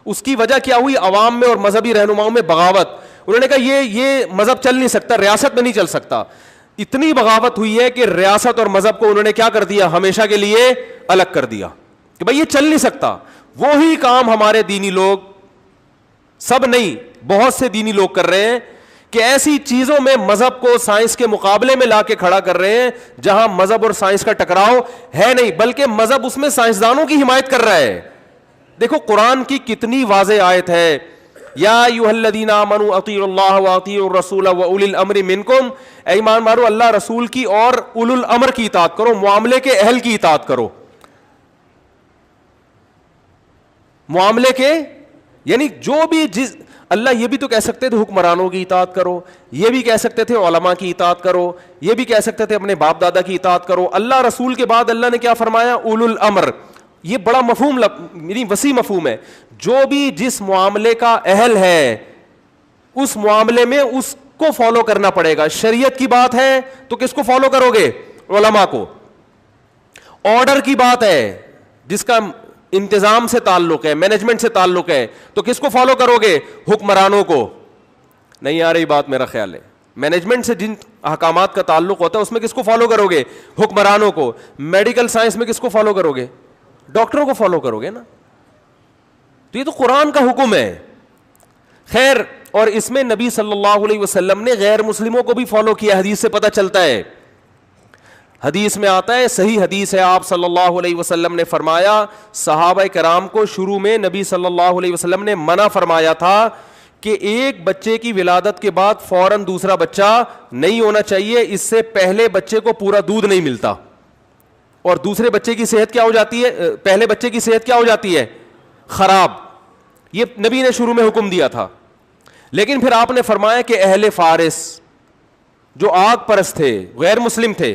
اس کی وجہ کیا ہوئی؟ عوام میں اور مذہبی رہنماؤں میں بغاوت. انہوں نے کہا یہ مذہب چل نہیں سکتا, ریاست میں نہیں چل سکتا. اتنی بغاوت ہوئی ہے کہ ریاست اور مذہب کو انہوں نے کیا کر دیا؟ ہمیشہ کے لیے الگ کر دیا کہ بھائی یہ چل نہیں سکتا. وہی کام ہمارے دینی لوگ, سب نہیں بہت سے دینی لوگ کر رہے ہیں کہ ایسی چیزوں میں مذہب کو سائنس کے مقابلے میں لا کے کھڑا کر رہے ہیں جہاں مذہب اور سائنس کا ٹکراؤ ہے نہیں, بلکہ مذہب اس میں سائنسدانوں کی حمایت کر رہا ہے. دیکھو قرآن کی کتنی واضح آیت ہے, یا ایھا الذین آمنوا اطیعوا اللہ واطیعوا الرسول واولی الامر منکم, اے ایمان والو اللہ رسول کی اور اولو الامر کی اطاعت کرو, معاملے کے اہل کی اطاعت کرو. معاملے کے یعنی جو بھی اللہ یہ بھی تو کہہ سکتے تھے حکمرانوں کی اطاعت کرو, یہ بھی کہہ سکتے تھے علماء کی اطاعت کرو, یہ بھی کہہ سکتے تھے اپنے باپ دادا کی اطاعت کرو. اللہ رسول کے بعد اللہ نے کیا فرمایا؟ اولو الامر. یہ بڑا مفہوم یعنی وسیع مفہوم ہے. جو بھی جس معاملے کا اہل ہے اس معاملے میں اس کو فالو کرنا پڑے گا. شریعت کی بات ہے تو کس کو فالو کرو گے؟ علماء کو. آرڈر کی بات ہے جس کا انتظام سے تعلق ہے, مینجمنٹ سے تعلق ہے, تو کس کو فالو کرو گے؟ حکمرانوں کو. نہیں آ رہی بات میرا خیال ہے. مینجمنٹ سے جن احکامات کا تعلق ہوتا ہے اس میں کس کو فالو کرو گے؟ حکمرانوں کو. میڈیکل سائنس میں کس کو فالو کرو گے؟ ڈاکٹروں کو فالو کرو گے نا. تو یہ تو قرآن کا حکم ہے. خیر, اور اس میں نبی صلی اللہ علیہ وسلم نے غیر مسلموں کو بھی فالو کیا, حدیث سے پتہ چلتا ہے. حدیث میں آتا ہے, صحیح حدیث ہے, آپ صلی اللہ علیہ وسلم نے فرمایا صحابہ کرام کو شروع میں نبی صلی اللہ علیہ وسلم نے منع فرمایا تھا کہ ایک بچے کی ولادت کے بعد فوراً دوسرا بچہ نہیں ہونا چاہیے, اس سے پہلے بچے کو پورا دودھ نہیں ملتا اور دوسرے بچے کی صحت کیا ہو جاتی ہے, پہلے بچے کی صحت کیا ہو جاتی ہے؟ خراب. یہ نبی نے شروع میں حکم دیا تھا. لیکن پھر آپ نے فرمایا کہ اہل فارس جو آگ پرست تھے, غیر مسلم تھے,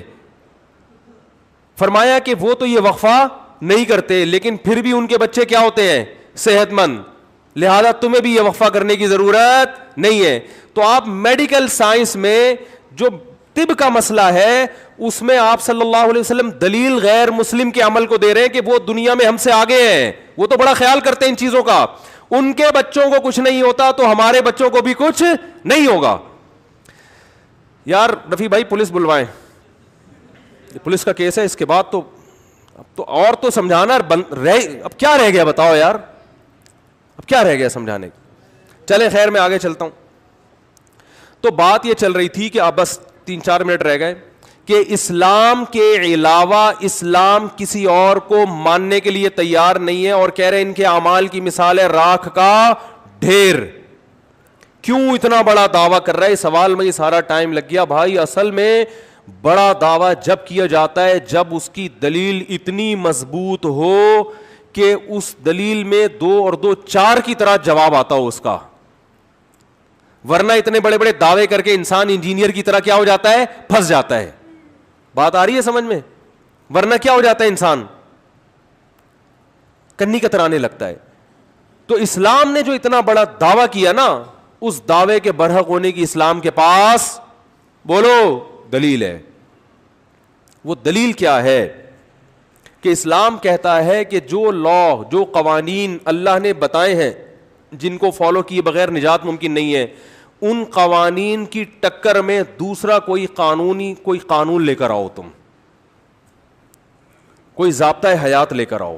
فرمایا کہ وہ تو یہ وقفہ نہیں کرتے لیکن پھر بھی ان کے بچے کیا ہوتے ہیں؟ صحت مند, لہذا تمہیں بھی یہ وقفہ کرنے کی ضرورت نہیں ہے. تو آپ میڈیکل سائنس میں جو طب کا مسئلہ ہے اس میں آپ صلی اللہ علیہ وسلم دلیل غیر مسلم کے عمل کو دے رہے ہیں کہ وہ دنیا میں ہم سے آگے ہیں, وہ تو بڑا خیال کرتے ہیں ان چیزوں کا. ان کے بچوں کو کچھ نہیں ہوتا تو ہمارے بچوں کو بھی کچھ نہیں ہوگا. یار رفیع بھائی پولیس بلوائیں, پولیس کا کیس ہے, اس کے بعد تو اور تو سمجھانا اب کیا رہ گیا بتاؤ یار, اب کیا رہ گیا سمجھانے. چلیں خیر میں آگے چلتا ہوں. تو بات یہ چل رہی تھی کہ اب بس 3-4 منٹ رہ گئے کہ اسلام کے علاوہ اسلام کسی اور کو ماننے کے لیے تیار نہیں ہے, اور کہہ رہے ان کے اعمال کی مثال ہے راکھ کا ڈھیر. کیوں اتنا بڑا دعویٰ کر رہا ہے؟ سوال میں یہ سارا ٹائم لگ گیا. بھائی اصل میں بڑا دعویٰ جب کیا جاتا ہے جب اس کی دلیل اتنی مضبوط ہو کہ اس دلیل میں 2 اور 2 4 کی طرح جواب آتا ہو اس کا. ورنہ اتنے بڑے بڑے دعوے کر کے انسان انجینئر کی طرح کیا ہو جاتا ہے؟ پھنس جاتا ہے. بات آ رہی ہے سمجھ میں؟ ورنہ کیا ہو جاتا ہے انسان؟ کنی کترانے لگتا ہے. تو اسلام نے جو اتنا بڑا دعویٰ کیا نا, اس دعوے کے برحق ہونے کی اسلام کے پاس بولو دلیل ہے. وہ دلیل کیا ہے کہ اسلام کہتا ہے کہ جو لا, جو قوانین اللہ نے بتائے ہیں جن کو فالو کیے بغیر نجات ممکن نہیں ہے, ان قوانین کی ٹکر میں دوسرا کوئی قانون لے کر آؤ, تم کوئی ضابطۂ حیات لے کر آؤ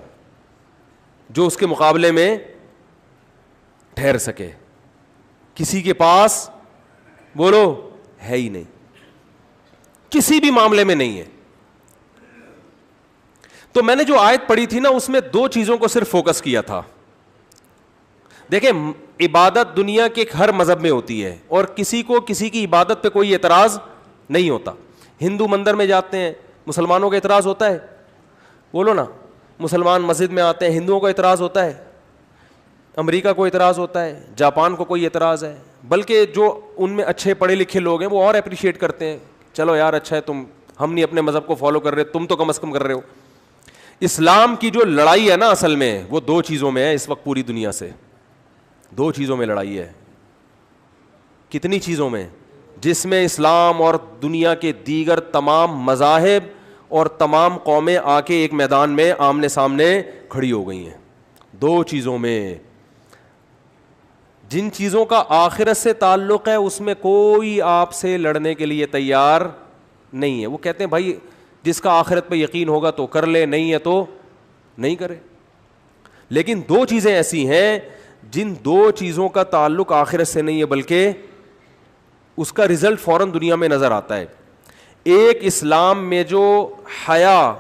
جو اس کے مقابلے میں ٹھہر سکے. کسی کے پاس بولو ہے ہی نہیں, کسی بھی معاملے میں نہیں ہے. تو میں نے جو آیت پڑھی تھی نا, اس میں دو چیزوں کو صرف فوکس کیا تھا. دیکھیں, عبادت دنیا کے ہر مذہب میں ہوتی ہے اور کسی کو کسی کی عبادت پہ کوئی اعتراض نہیں ہوتا. ہندو مندر میں جاتے ہیں, مسلمانوں کو اعتراض ہوتا ہے؟ بولو نا. مسلمان مسجد میں آتے ہیں, ہندوؤں کو اعتراض ہوتا ہے؟ امریکہ کو اعتراض ہوتا ہے, جاپان کو کوئی اعتراض ہے؟ بلکہ جو ان میں اچھے پڑھے لکھے لوگ ہیں وہ اور اپریشیٹ کرتے ہیں, چلو یار اچھا ہے, ہم نہیں اپنے مذہب کو فالو کر رہے, تم تو کم از کم کر رہے ہو. اسلام کی جو لڑائی ہے نا اصل میں وہ دو چیزوں میں ہے اس وقت پوری دنیا سے. دو چیزوں میں لڑائی ہے. کتنی چیزوں میں؟ جس میں اسلام اور دنیا کے دیگر تمام مذاہب اور تمام قومیں آ کے ایک میدان میں آمنے سامنے کھڑی ہو گئی ہیں. دو چیزوں میں. جن چیزوں کا آخرت سے تعلق ہے اس میں کوئی آپ سے لڑنے کے لیے تیار نہیں ہے. وہ کہتے ہیں بھائی جس کا آخرت پہ یقین ہوگا تو کر لے, نہیں ہے تو نہیں کرے. لیکن دو چیزیں ایسی ہیں جن دو چیزوں کا تعلق آخرت سے نہیں ہے بلکہ اس کا رزلٹ فوراً دنیا میں نظر آتا ہے. ایک اسلام میں جو حیا,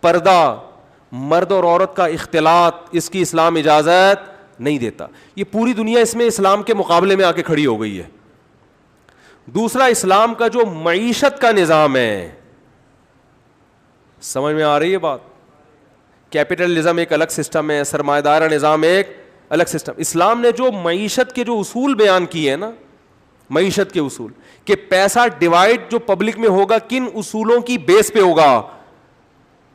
پردہ, مرد اور عورت کا اختلاط, اس کی اسلام اجازت نہیں دیتا. یہ پوری دنیا اس میں اسلام کے مقابلے میں آ کے کھڑی ہو گئی ہے. دوسرا, اسلام کا جو معیشت کا نظام ہے, سمجھ میں آ رہی ہے بات؟ کیپٹلزم ایک الگ سسٹم ہے, سرمایہ دارہ نظام ایک الگ سسٹم. اسلام نے جو معیشت کے جو اصول بیان کیے ہیں نا, معیشت کے اصول, کہ پیسہ ڈیوائڈ جو پبلک میں ہوگا کن اصولوں کی بیس پہ ہوگا,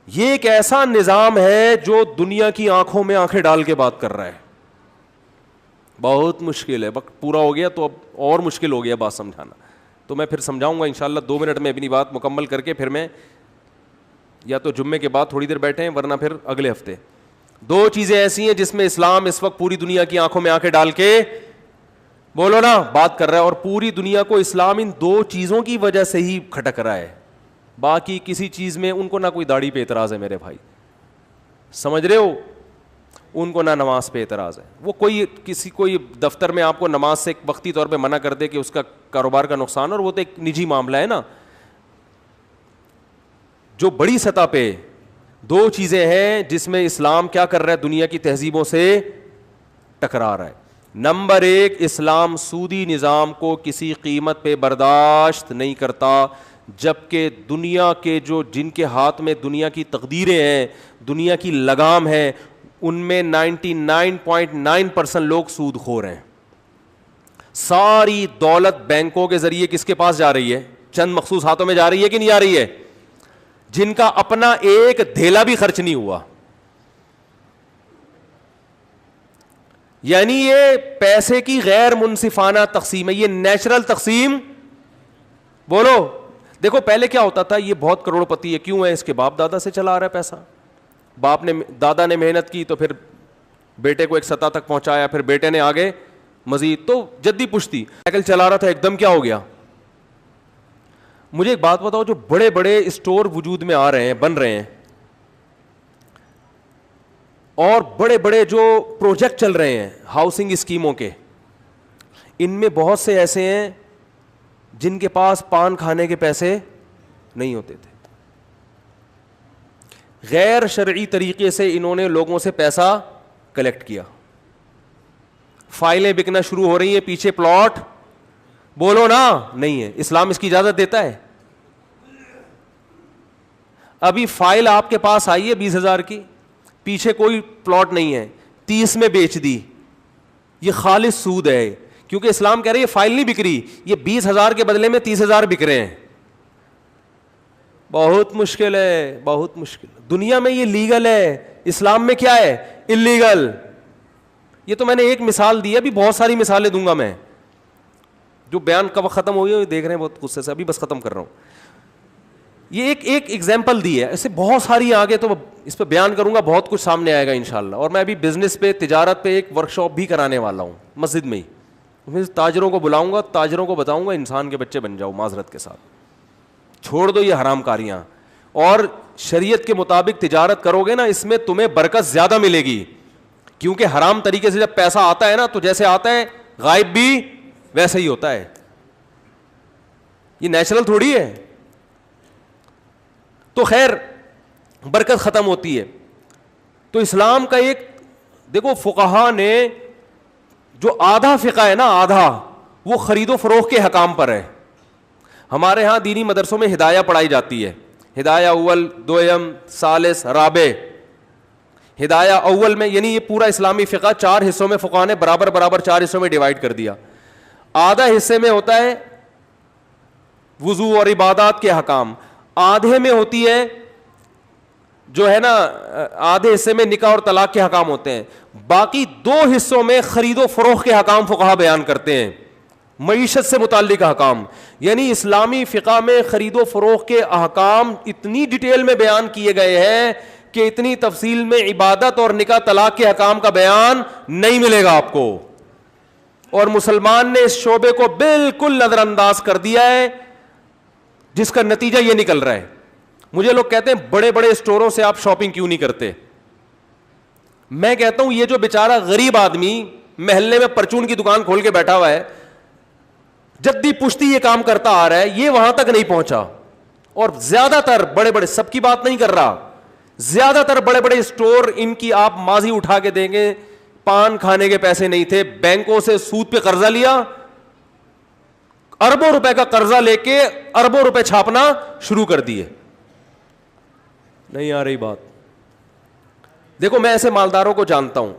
یہ ایک ایسا نظام ہے جو دنیا کی آنکھوں میں آنکھیں ڈال کے بات کر رہا ہے. بہت مشکل ہے. وقت پورا ہو گیا تو اب اور مشکل ہو گیا بات سمجھانا, تو میں پھر سمجھاؤں گا انشاءاللہ 2 منٹ میں اپنی بات مکمل کر کے, پھر میں یا تو جمعے کے بعد تھوڑی دیر بیٹھیں ورنہ پھر اگلے ہفتے. دو چیزیں ایسی ہیں جس میں اسلام اس وقت پوری دنیا کی آنکھوں میں آنکھیں ڈال کے بولو نا بات کر رہا ہے, اور پوری دنیا کو اسلام ان دو چیزوں کی وجہ سے ہی کھٹک رہا ہے. باقی کسی چیز میں ان کو نہ کوئی داڑھی پہ اعتراض ہے میرے بھائی, سمجھ رہے ہو, ان کو نہ نماز پہ اعتراض ہے. وہ کوئی دفتر میں آپ کو نماز سے ایک وقتی طور پہ منع کر دے کہ اس کا کاروبار کا نقصان, اور وہ تو ایک نجی معاملہ ہے نا. جو بڑی سطح پہ دو چیزیں ہیں جس میں اسلام کیا کر رہا ہے, دنیا کی تہذیبوں سے ٹکرا رہا ہے. نمبر 1, اسلام سودی نظام کو کسی قیمت پہ برداشت نہیں کرتا, جبکہ دنیا کے جن کے ہاتھ میں دنیا کی تقدیریں ہیں, دنیا کی لگام ہے, ان میں 99.9% لوگ سود خور ہیں. ساری دولت بینکوں کے ذریعے کس کے پاس جا رہی ہے؟ چند مخصوص ہاتھوں میں جا رہی ہے کہ نہیں جا رہی ہے, جن کا اپنا ایک دھیلا بھی خرچ نہیں ہوا. یعنی یہ پیسے کی غیر منصفانہ تقسیم ہے, یہ نیچرل تقسیم. بولو, دیکھو پہلے کیا ہوتا تھا, یہ بہت کروڑ پتی ہے, کیوں ہے؟ اس کے باپ دادا سے چلا آ رہا ہے پیسہ. دادا نے محنت کی تو پھر بیٹے کو ایک سطح تک پہنچایا, پھر بیٹے نے آگے مزید, تو جدی پشتی. سائیکل چلا رہا تھا, ایک دم کیا ہو گیا. مجھے ایک بات بتاؤ, جو بڑے بڑے اسٹور وجود میں آ رہے ہیں, بن رہے ہیں, اور بڑے بڑے جو پروجیکٹ چل رہے ہیں ہاؤسنگ اسکیموں کے, ان میں بہت سے ایسے ہیں جن کے پاس پان کھانے کے پیسے نہیں ہوتے تھے. غیر شرعی طریقے سے انہوں نے لوگوں سے پیسہ کلیکٹ کیا, فائلیں بکنا شروع ہو رہی ہیں, پیچھے پلاٹ بولو نا نہیں ہے. اسلام اس کی اجازت دیتا ہے؟ ابھی فائل آپ کے پاس آئی ہے 20,000 کی, پیچھے کوئی پلاٹ نہیں ہے, 30 میں بیچ دی, یہ خالص سود ہے. کیونکہ اسلام کہہ رہے یہ فائل نہیں بک رہی, یہ 20,000 کے بدلے میں 30,000 بک رہے ہیں. بہت مشکل ہے, بہت مشکل. دنیا میں یہ لیگل ہے, اسلام میں کیا ہے؟ اللیگل. یہ تو میں نے ایک مثال دی ہے, ابھی بہت ساری مثالیں دوں گا میں. جو بیان کب ختم ہوئی ہے دیکھ رہے ہیں بہت غصے سے, ابھی بس ختم کر رہا ہوں. یہ ایک ایگزامپل دی ہے, ایسے بہت ساری آگے تو اس پہ بیان کروں گا, بہت کچھ سامنے آئے گا انشاءاللہ. اور میں ابھی بزنس پہ, تجارت پہ ایک ورک شاپ بھی کرانے والا ہوں مسجد میں ہی. میں تاجروں کو بلاؤں گا, تاجروں کو بتاؤں گا انسان کے بچے بن جاؤ معذرت کے ساتھ, چھوڑ دو یہ حرام کاریاں, اور شریعت کے مطابق تجارت کرو گے نا, اس میں تمہیں برکت زیادہ ملے گی. کیونکہ حرام طریقے سے جب پیسہ آتا ہے نا تو جیسے آتا ہے غائب بھی ویسے ہی ہوتا ہے, یہ نیچرل تھوڑی ہے. تو خیر برکت ختم ہوتی ہے. تو اسلام کا ایک دیکھو, فقہا نے جو آدھا فقہ ہے نا, آدھا وہ خرید و فروخت کے حکام پر ہے. ہمارے ہاں دینی مدرسوں میں ہدایہ پڑھائی جاتی ہے, ہدایہ اول, دویم, ثالث, رابع. ہدایہ اول میں یعنی یہ پورا اسلامی فقہ 4 حصوں میں فقہا نے برابر 4 حصوں میں ڈیوائڈ کر دیا. آدھا حصے میں ہوتا ہے وضو اور عبادات کے حکام, آدھے میں ہوتی ہے جو ہے نا, آدھے حصے میں نکاح اور طلاق کے حکام ہوتے ہیں. باقی 2 حصوں میں خرید و فروخت کے حکام فقہا بیان کرتے ہیں, معیشت سے متعلق احکام. یعنی اسلامی فقہ میں خرید و فروخت کے احکام اتنی ڈیٹیل میں بیان کیے گئے ہیں کہ اتنی تفصیل میں عبادت اور نکاح طلاق کے حکام کا بیان نہیں ملے گا آپ کو. اور مسلمان نے اس شعبے کو بالکل نظر انداز کر دیا ہے, جس کا نتیجہ یہ نکل رہا ہے. مجھے لوگ کہتے ہیں بڑے بڑے اسٹوروں سے آپ شاپنگ کیوں نہیں کرتے. میں کہتا ہوں یہ جو بیچارہ غریب آدمی محلے میں پرچون کی دکان کھول کے بیٹھا ہوا ہے, جدی پشتی یہ کام کرتا آ رہا ہے, یہ وہاں تک نہیں پہنچا. اور زیادہ تر بڑے بڑے, سب کی بات نہیں کر رہا, زیادہ تر بڑے بڑے اسٹور, ان کی آپ ماضی اٹھا کے دیں گے, پان کھانے کے پیسے نہیں تھے, بینکوں سے سود پہ قرضہ لیا, اربوں روپے کا قرضہ لے کے اربوں روپے چھاپنا شروع کر دیے. نہیں آ رہی بات. دیکھو میں ایسے مالداروں کو جانتا ہوں,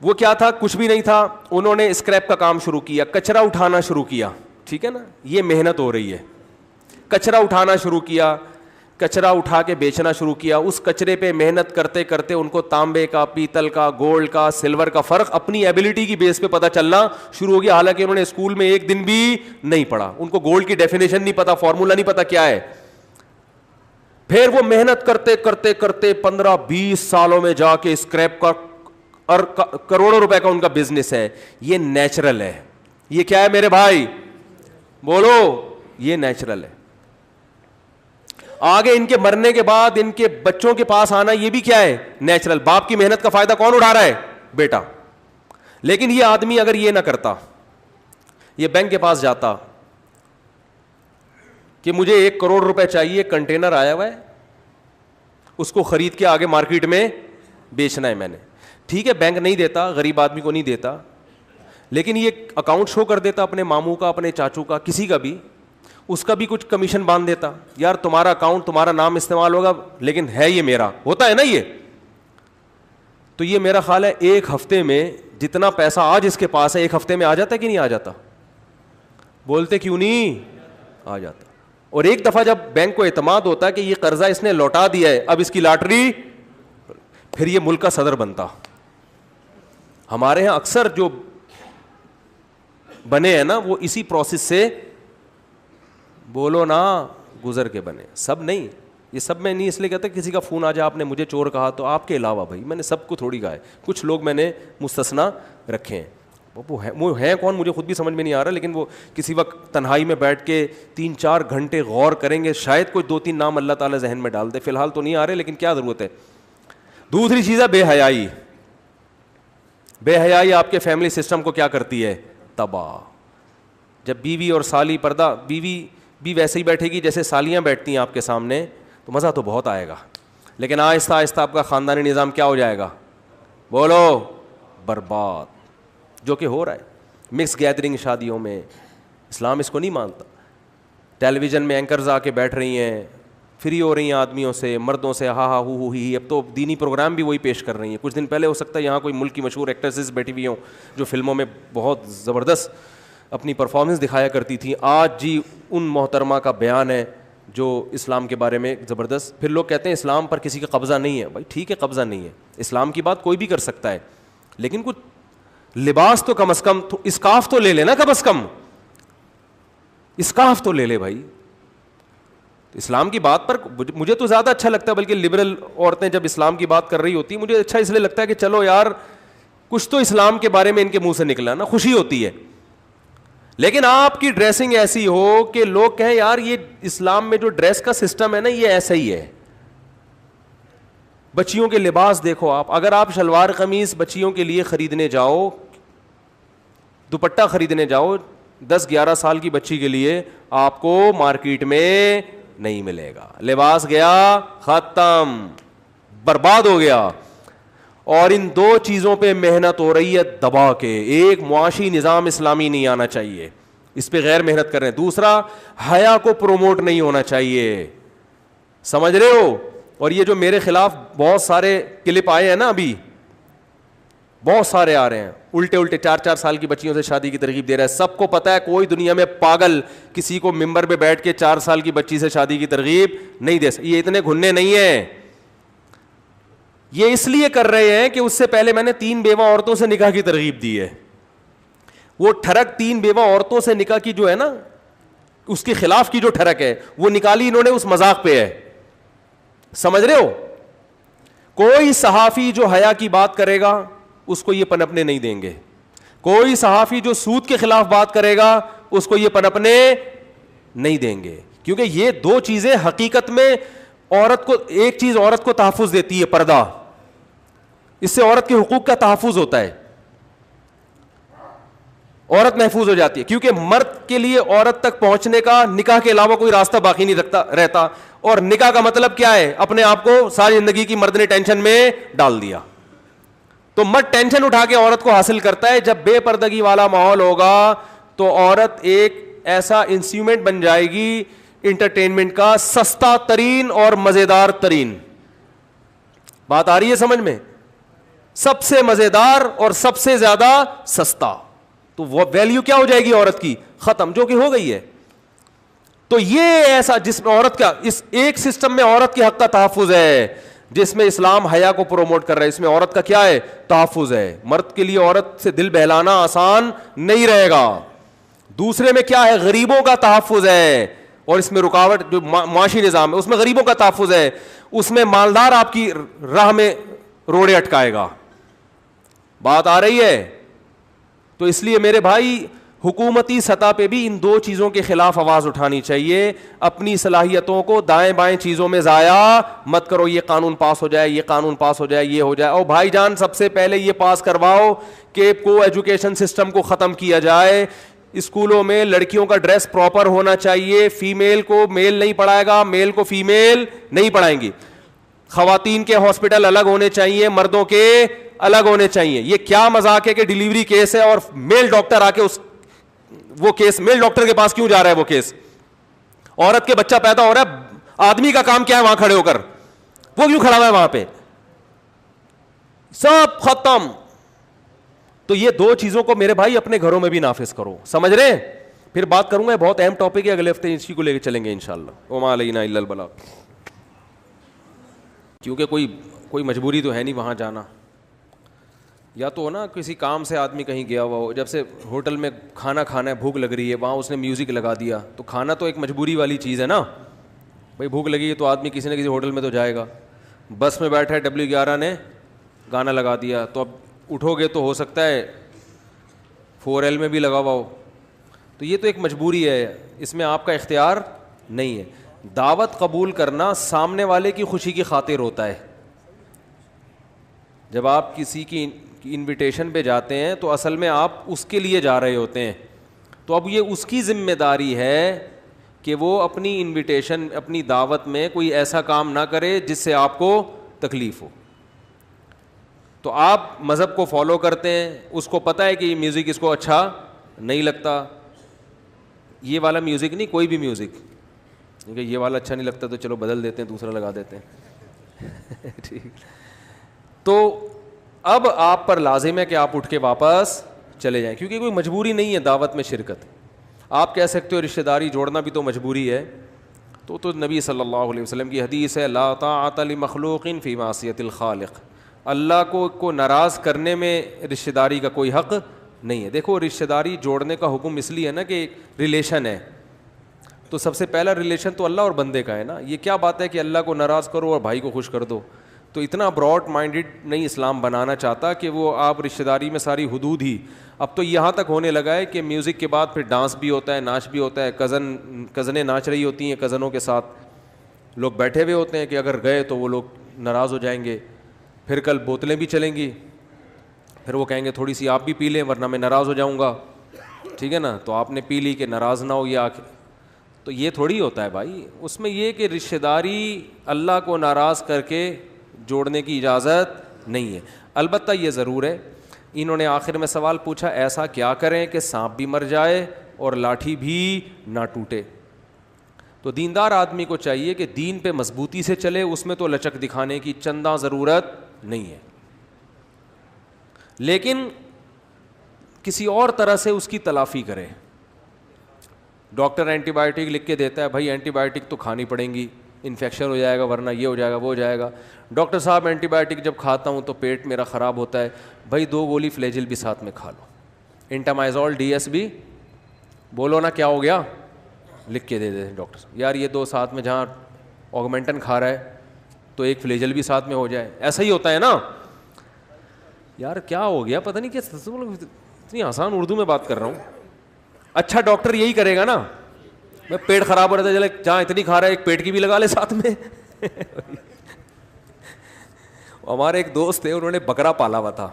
وہ کیا تھا, کچھ بھی نہیں تھا, انہوں نے اسکریپ کا کام شروع کیا, کچرا اٹھانا شروع کیا. ٹھیک ہے نا, یہ محنت ہو رہی ہے. کچرا اٹھانا شروع کیا, کچرا اٹھا کے بیچنا شروع کیا. اس کچرے پہ محنت کرتے کرتے ان کو تانبے کا, پیتل کا, گولڈ کا, سلور کا فرق اپنی ایبلٹی کی بیس پہ پتہ چلنا شروع ہو گیا. حالانکہ انہوں نے اسکول میں ایک دن بھی نہیں پڑھا, ان کو گولڈ کی ڈیفینیشن نہیں پتا, فارمولا نہیں پتا کیا ہے. پھر وہ محنت کرتے کرتے کرتے 15-20 سالوں میں جا کے اسکریپ کا اور کروڑوں روپے کا ان کا بزنس ہے. یہ نیچرل ہے. یہ کیا ہے میرے بھائی, بولو, یہ نیچرل ہے. آگے ان کے مرنے کے بعد ان کے بچوں کے پاس آنا, یہ بھی کیا ہے, نیچرل. باپ کی محنت کا فائدہ کون اٹھا رہا ہے, بیٹا. لیکن یہ آدمی اگر یہ نہ کرتا, یہ بینک کے پاس جاتا کہ مجھے 1 کروڑ روپے چاہیے, کنٹینر آیا ہوا ہے, اس کو خرید کے آگے مارکیٹ میں بیچنا ہے میں نے. ٹھیک ہے, بینک نہیں دیتا, غریب آدمی کو نہیں دیتا, لیکن یہ اکاؤنٹ شو کر دیتا اپنے ماموں کا, اپنے چاچو کا, کسی کا بھی, اس کا بھی کچھ کمیشن باندھ دیتا. یار تمہارا اکاؤنٹ, تمہارا نام استعمال ہوگا, لیکن ہے یہ میرا, ہوتا ہے نا یہ. تو یہ میرا خیال ہے 1 ہفتے میں جتنا پیسہ آج اس کے پاس ہے, 1 ہفتے میں آ جاتا ہے کہ نہیں آ جاتا, بولتے کیوں نہیں آ جاتا. اور ایک دفعہ جب بینک کو اعتماد ہوتا ہے کہ یہ قرضہ اس نے لوٹا دیا ہے, اب اس کی لاٹری, پھر یہ ملک کا صدر بنتا. ہمارے ہاں اکثر جو بنے ہیں نا وہ اسی پروسیس سے, بولو نا, گزر کے بنے. سب نہیں, یہ سب میں نہیں اس لیے کہتا کسی کا فون آ جائے آپ نے مجھے چور کہا تو آپ کے علاوہ بھائی میں نے سب کو تھوڑی کہا ہے, کچھ لوگ میں نے مستثنا رکھے ہیں. وہ ہیں کون مجھے خود بھی سمجھ میں نہیں آ رہا, لیکن وہ کسی وقت تنہائی میں بیٹھ کے 3-4 گھنٹے غور کریں گے, شاید کوئی 2-3 نام اللہ تعالیٰ ذہن میں ڈال دے. فی الحال تو نہیں آ رہے, لیکن کیا ضرورت ہے. دوسری چیز ہے بے حیائی. بے حیائی آپ کے فیملی سسٹم کو کیا کرتی ہے, تباہ. جب بیوی اور سالی پردہ, بیوی بھی ویسے ہی بیٹھے گی جیسے سالیاں بیٹھتی ہیں آپ کے سامنے, تو مزہ تو بہت آئے گا, لیکن آہستہ آہستہ آپ کا خاندانی نظام کیا ہو جائے گا, بولو, برباد. جو کہ ہو رہا ہے مکس گیدرنگ شادیوں میں. اسلام اس کو نہیں مانتا. ٹیلی ویژن میں اینکرز آ کے بیٹھ رہی ہیں, فری ہو رہی ہیں آدمیوں سے, مردوں سے, ہا ہا ہو ہی. اب تو دینی پروگرام بھی وہی پیش کر رہی ہیں. کچھ دن پہلے ہو سکتا ہے یہاں کوئی ملک کی مشہور ایکٹریسز بیٹھی ہوئی ہوں جو فلموں میں بہت زبردست اپنی پرفارمنس دکھایا کرتی تھیں. آج جی ان محترمہ کا بیان ہے جو اسلام کے بارے میں زبردست. پھر لوگ کہتے ہیں اسلام پر کسی کا قبضہ نہیں ہے. بھائی ٹھیک ہے, قبضہ نہیں ہے, اسلام کی بات کوئی بھی کر سکتا ہے, لیکن کچھ لباس تو کم از کم, اسکارف تو لے لینا, کم از کم اسکارف تو لے لے بھائی. اسلام کی بات پر مجھے تو زیادہ اچھا لگتا ہے, بلکہ لبرل عورتیں جب اسلام کی بات کر رہی ہوتی ہیں مجھے اچھا اس لیے لگتا ہے کہ چلو یار کچھ تو اسلام کے بارے میں ان کے منہ سے نکلا نا, خوشی ہوتی ہے. لیکن آپ کی ڈریسنگ ایسی ہو کہ لوگ کہیں یار یہ اسلام میں جو ڈریس کا سسٹم ہے نا یہ ایسا ہی ہے. بچیوں کے لباس دیکھو آپ, اگر آپ شلوار قمیص بچیوں کے لیے خریدنے جاؤ, دوپٹہ خریدنے جاؤ 10-11 سال کی بچی کے لیے, آپ کو مارکیٹ میں نہیں ملے گا. لباس گیا, ختم, برباد ہو گیا. اور ان دو چیزوں پہ محنت ہو رہی ہے دبا کے. ایک معاشی نظام اسلامی نہیں آنا چاہیے, اس پہ غیر محنت کر رہے ہیں. دوسرا حیا کو پروموٹ نہیں ہونا چاہیے, سمجھ رہے ہو. اور یہ جو میرے خلاف بہت سارے کلپ آئے ہیں نا, ابھی بہت سارے آ رہے ہیں, الٹے 4-4 سال کی بچیوں سے شادی کی ترغیب دے رہا ہے. سب کو پتا ہے کوئی دنیا میں پاگل کسی کو ممبر پہ بیٹھ کے 4 سال کی بچی سے شادی کی ترغیب نہیں دے سکتا. یہ اتنے گھننے نہیں ہیں. یہ اس لیے کر رہے ہیں کہ اس سے پہلے میں نے 3 بیوہ عورتوں سے نکاح کی ترغیب دی ہے. وہ ٹھڑک 3 بیوہ عورتوں سے نکاح کی جو ہے نا, اس کے خلاف کی جو ٹھڑک ہے وہ نکالی انہوں نے اس مذاق پہ ہے, سمجھ رہے ہو. کوئی صحافی جو حیا کی بات کرے گا اس کو یہ پنپنے نہیں دیں گے. کوئی صحافی جو سود کے خلاف بات کرے گا اس کو یہ پنپنے نہیں دیں گے, کیونکہ یہ دو چیزیں حقیقت میں عورت کو, ایک چیز عورت کو تحفظ دیتی ہے پردہ, اس سے عورت کے حقوق کا تحفظ ہوتا ہے, عورت محفوظ ہو جاتی ہے. کیونکہ مرد کے لیے عورت تک پہنچنے کا نکاح کے علاوہ کوئی راستہ باقی نہیں رہتا. اور نکاح کا مطلب کیا ہے, اپنے آپ کو ساری زندگی کی مرد نے ٹینشن میں ڈال دیا. تو مرد ٹینشن اٹھا کے عورت کو حاصل کرتا ہے. جب بے پردگی والا ماحول ہوگا تو عورت ایک ایسا انسٹرومنٹ بن جائے گی انٹرٹینمنٹ کا, سستا ترین اور مزیدار ترین. بات آ رہی ہے سمجھ میں؟ سب سے مزیدار اور سب سے زیادہ سستا. تو وہ ویلیو کیا ہو جائے گی عورت کی, ختم, جو کہ ہو گئی ہے. تو یہ ایسا جس میں عورت کا, اس ایک سسٹم میں عورت کے حق کا تحفظ ہے جس میں اسلام حیا کو پروموٹ کر رہا ہے. اس میں عورت کا کیا ہے, تحفظ ہے. مرد کے لیے عورت سے دل بہلانا آسان نہیں رہے گا. دوسرے میں کیا ہے, غریبوں کا تحفظ ہے. اور اس میں رکاوٹ جو معاشی نظام ہے اس میں غریبوں کا تحفظ ہے. اس میں مالدار آپ کی راہ میں روڑے اٹکائے گا. بات آ رہی ہے؟ تو اس لیے میرے بھائی حکومتی سطح پہ بھی ان دو چیزوں کے خلاف آواز اٹھانی چاہیے. اپنی صلاحیتوں کو دائیں بائیں چیزوں میں ضائع مت کرو. یہ قانون پاس ہو جائے, یہ قانون پاس ہو جائے, یہ ہو جائے. اور بھائی جان سب سے پہلے یہ پاس کرواؤ کہ کو ایجوکیشن سسٹم کو ختم کیا جائے. اسکولوں میں لڑکیوں کا ڈریس پراپر ہونا چاہیے. فیمیل کو میل نہیں پڑھائے گا, میل کو فیمیل نہیں پڑھائیں گی. خواتین کے ہاسپٹل الگ ہونے چاہیے, مردوں کے الگ ہونے چاہیے. یہ کیا مذاق ہے کہ ڈیلیوری کیس ہے اور میل ڈاکٹر آ کے وہ کیس, میل ڈاکٹر کے پاس کیوں جا رہا ہے وہ کیس؟ عورت کے بچہ پیدا ہو رہا ہے, آدمی کا کام کیا ہے وہاں کھڑے ہو کر, وہ کیوں کھڑا ہوا ہے وہاں پہ؟ سب ختم. تو یہ دو چیزوں کو میرے بھائی اپنے گھروں میں بھی نافذ کرو, سمجھ رہے ہیں؟ پھر بات کروں گا, بہت اہم ٹاپک ہے, اگلے ہفتے اسی کو لے کے چلیں گے انشاءاللہ. وما علینا الا البلاغ. کیونکہ کوئی مجبوری تو ہے نہیں وہاں جانا. یا تو نا کسی کام سے آدمی کہیں گیا ہوا ہو, جب سے ہوٹل میں کھانا کھانا ہے, بھوک لگ رہی ہے, وہاں اس نے میوزک لگا دیا. تو کھانا تو ایک مجبوری والی چیز ہے نا بھائی, بھوک لگی ہے تو آدمی کسی نہ کسی ہوٹل میں تو جائے گا. بس میں بیٹھا ہے, W11 نے گانا لگا دیا, تو اب اٹھو گے تو ہو سکتا ہے 4L میں بھی لگا ہوا ہو. تو یہ تو ایک مجبوری ہے, اس میں آپ کا اختیار نہیں ہے. دعوت قبول کرنا سامنے والے کی خوشی کی خاطر ہوتا ہے. جب آپ کسی کی انویٹیشن پہ جاتے ہیں تو اصل میں آپ اس کے لیے جا رہے ہوتے ہیں. تو اب یہ اس کی ذمہ داری ہے کہ وہ اپنی انویٹیشن, اپنی دعوت میں کوئی ایسا کام نہ کرے جس سے آپ کو تکلیف ہو. تو آپ مذہب کو فالو کرتے ہیں, اس کو پتہ ہے کہ یہ میوزک اس کو اچھا نہیں لگتا, یہ والا میوزک نہیں, کوئی بھی میوزک, کیونکہ یہ والا اچھا نہیں لگتا تو چلو بدل دیتے ہیں, دوسرا لگا دیتے ہیں. ٹھیک. تو اب آپ پر لازم ہے کہ آپ اٹھ کے واپس چلے جائیں, کیونکہ کوئی مجبوری نہیں ہے دعوت میں شرکت. آپ کہہ سکتے ہو رشتہ داری جوڑنا بھی تو مجبوری ہے. تو نبی صلی اللہ علیہ وسلم کی حدیث ہے, لا طاعۃ لمخلوق فی معصیۃ الخالق. اللہ کو ناراض کرنے میں رشتہ داری کا کوئی حق نہیں ہے. دیکھو رشتہ داری جوڑنے کا حکم اس لیے ہے نا کہ ریلیشن ہے, تو سب سے پہلا ریلیشن تو اللہ اور بندے کا ہے نا. یہ کیا بات ہے کہ اللہ کو ناراض کرو اور بھائی کو خوش کر دو. تو اتنا براڈ مائنڈیڈ نہیں اسلام بنانا چاہتا کہ وہ آپ رشتہ داری میں ساری حدود ہی. اب تو یہاں تک ہونے لگا ہے کہ میوزک کے بعد پھر ڈانس بھی ہوتا ہے, ناچ بھی ہوتا ہے. کزنیں ناچ رہی ہوتی ہیں کزنوں کے ساتھ, لوگ بیٹھے ہوئے ہوتے ہیں کہ اگر گئے تو وہ لوگ ناراض ہو جائیں گے, پھر کل بوتلیں بھی چلیں گی, پھر وہ کہیں گے تھوڑی سی آپ بھی پی لیں ورنہ میں ناراض ہو جاؤں گا, ٹھیک ہے نا. تو آپ نے پی لی کہ ناراض نہ ہو یہ آخر. تو یہ تھوڑی ہوتا ہے بھائی. اس میں یہ کہ رشتہ داری اللہ کو ناراض کر کے جوڑنے کی اجازت نہیں ہے. البتہ یہ ضرور ہے, انہوں نے آخر میں سوال پوچھا ایسا کیا کریں کہ سانپ بھی مر جائے اور لاٹھی بھی نہ ٹوٹے. تو دیندار آدمی کو چاہیے کہ دین پہ مضبوطی سے چلے, اس میں تو لچک دکھانے کی چندہ ضرورت نہیں ہے, لیکن کسی اور طرح سے اس کی تلافی کرے. ڈاکٹر اینٹی بائیوٹک لکھ کے دیتا ہے, بھائی اینٹی بائیوٹک تو کھانی پڑیں گی, انفیکشن ہو جائے گا ورنہ یہ ہو جائے گا وہ ہو جائے گا. ڈاکٹر صاحب اینٹی بائیوٹک جب کھاتا ہوں تو پیٹ میرا خراب ہوتا ہے, بھائی 2 گولی فلیجل بھی ساتھ میں کھا لو, انٹامائزول DS بھی, بولو نا کیا ہو گیا, لکھ کے دے دے ڈاکٹر صاحب. یار یہ 2 ساتھ میں, جہاں آگمنٹن کھا رہا ہے تو ایک فلیجل بھی ساتھ میں ہو جائے. ایسا ہی ہوتا ہے نا یار, کیا ہو گیا پتہ نہیں, کہ اتنی آسان اردو میں بات کر رہا ہوں. اچھا ڈاکٹر یہی کرے گا نا, میں پیٹ خراب ہو رہا تھا چلے جہاں اتنی کھا رہا ہے ایک پیٹ کی بھی لگا لے ساتھ میں. ہمارے ایک دوست تھے, انہوں نے بکرا پالا ہوا تھا,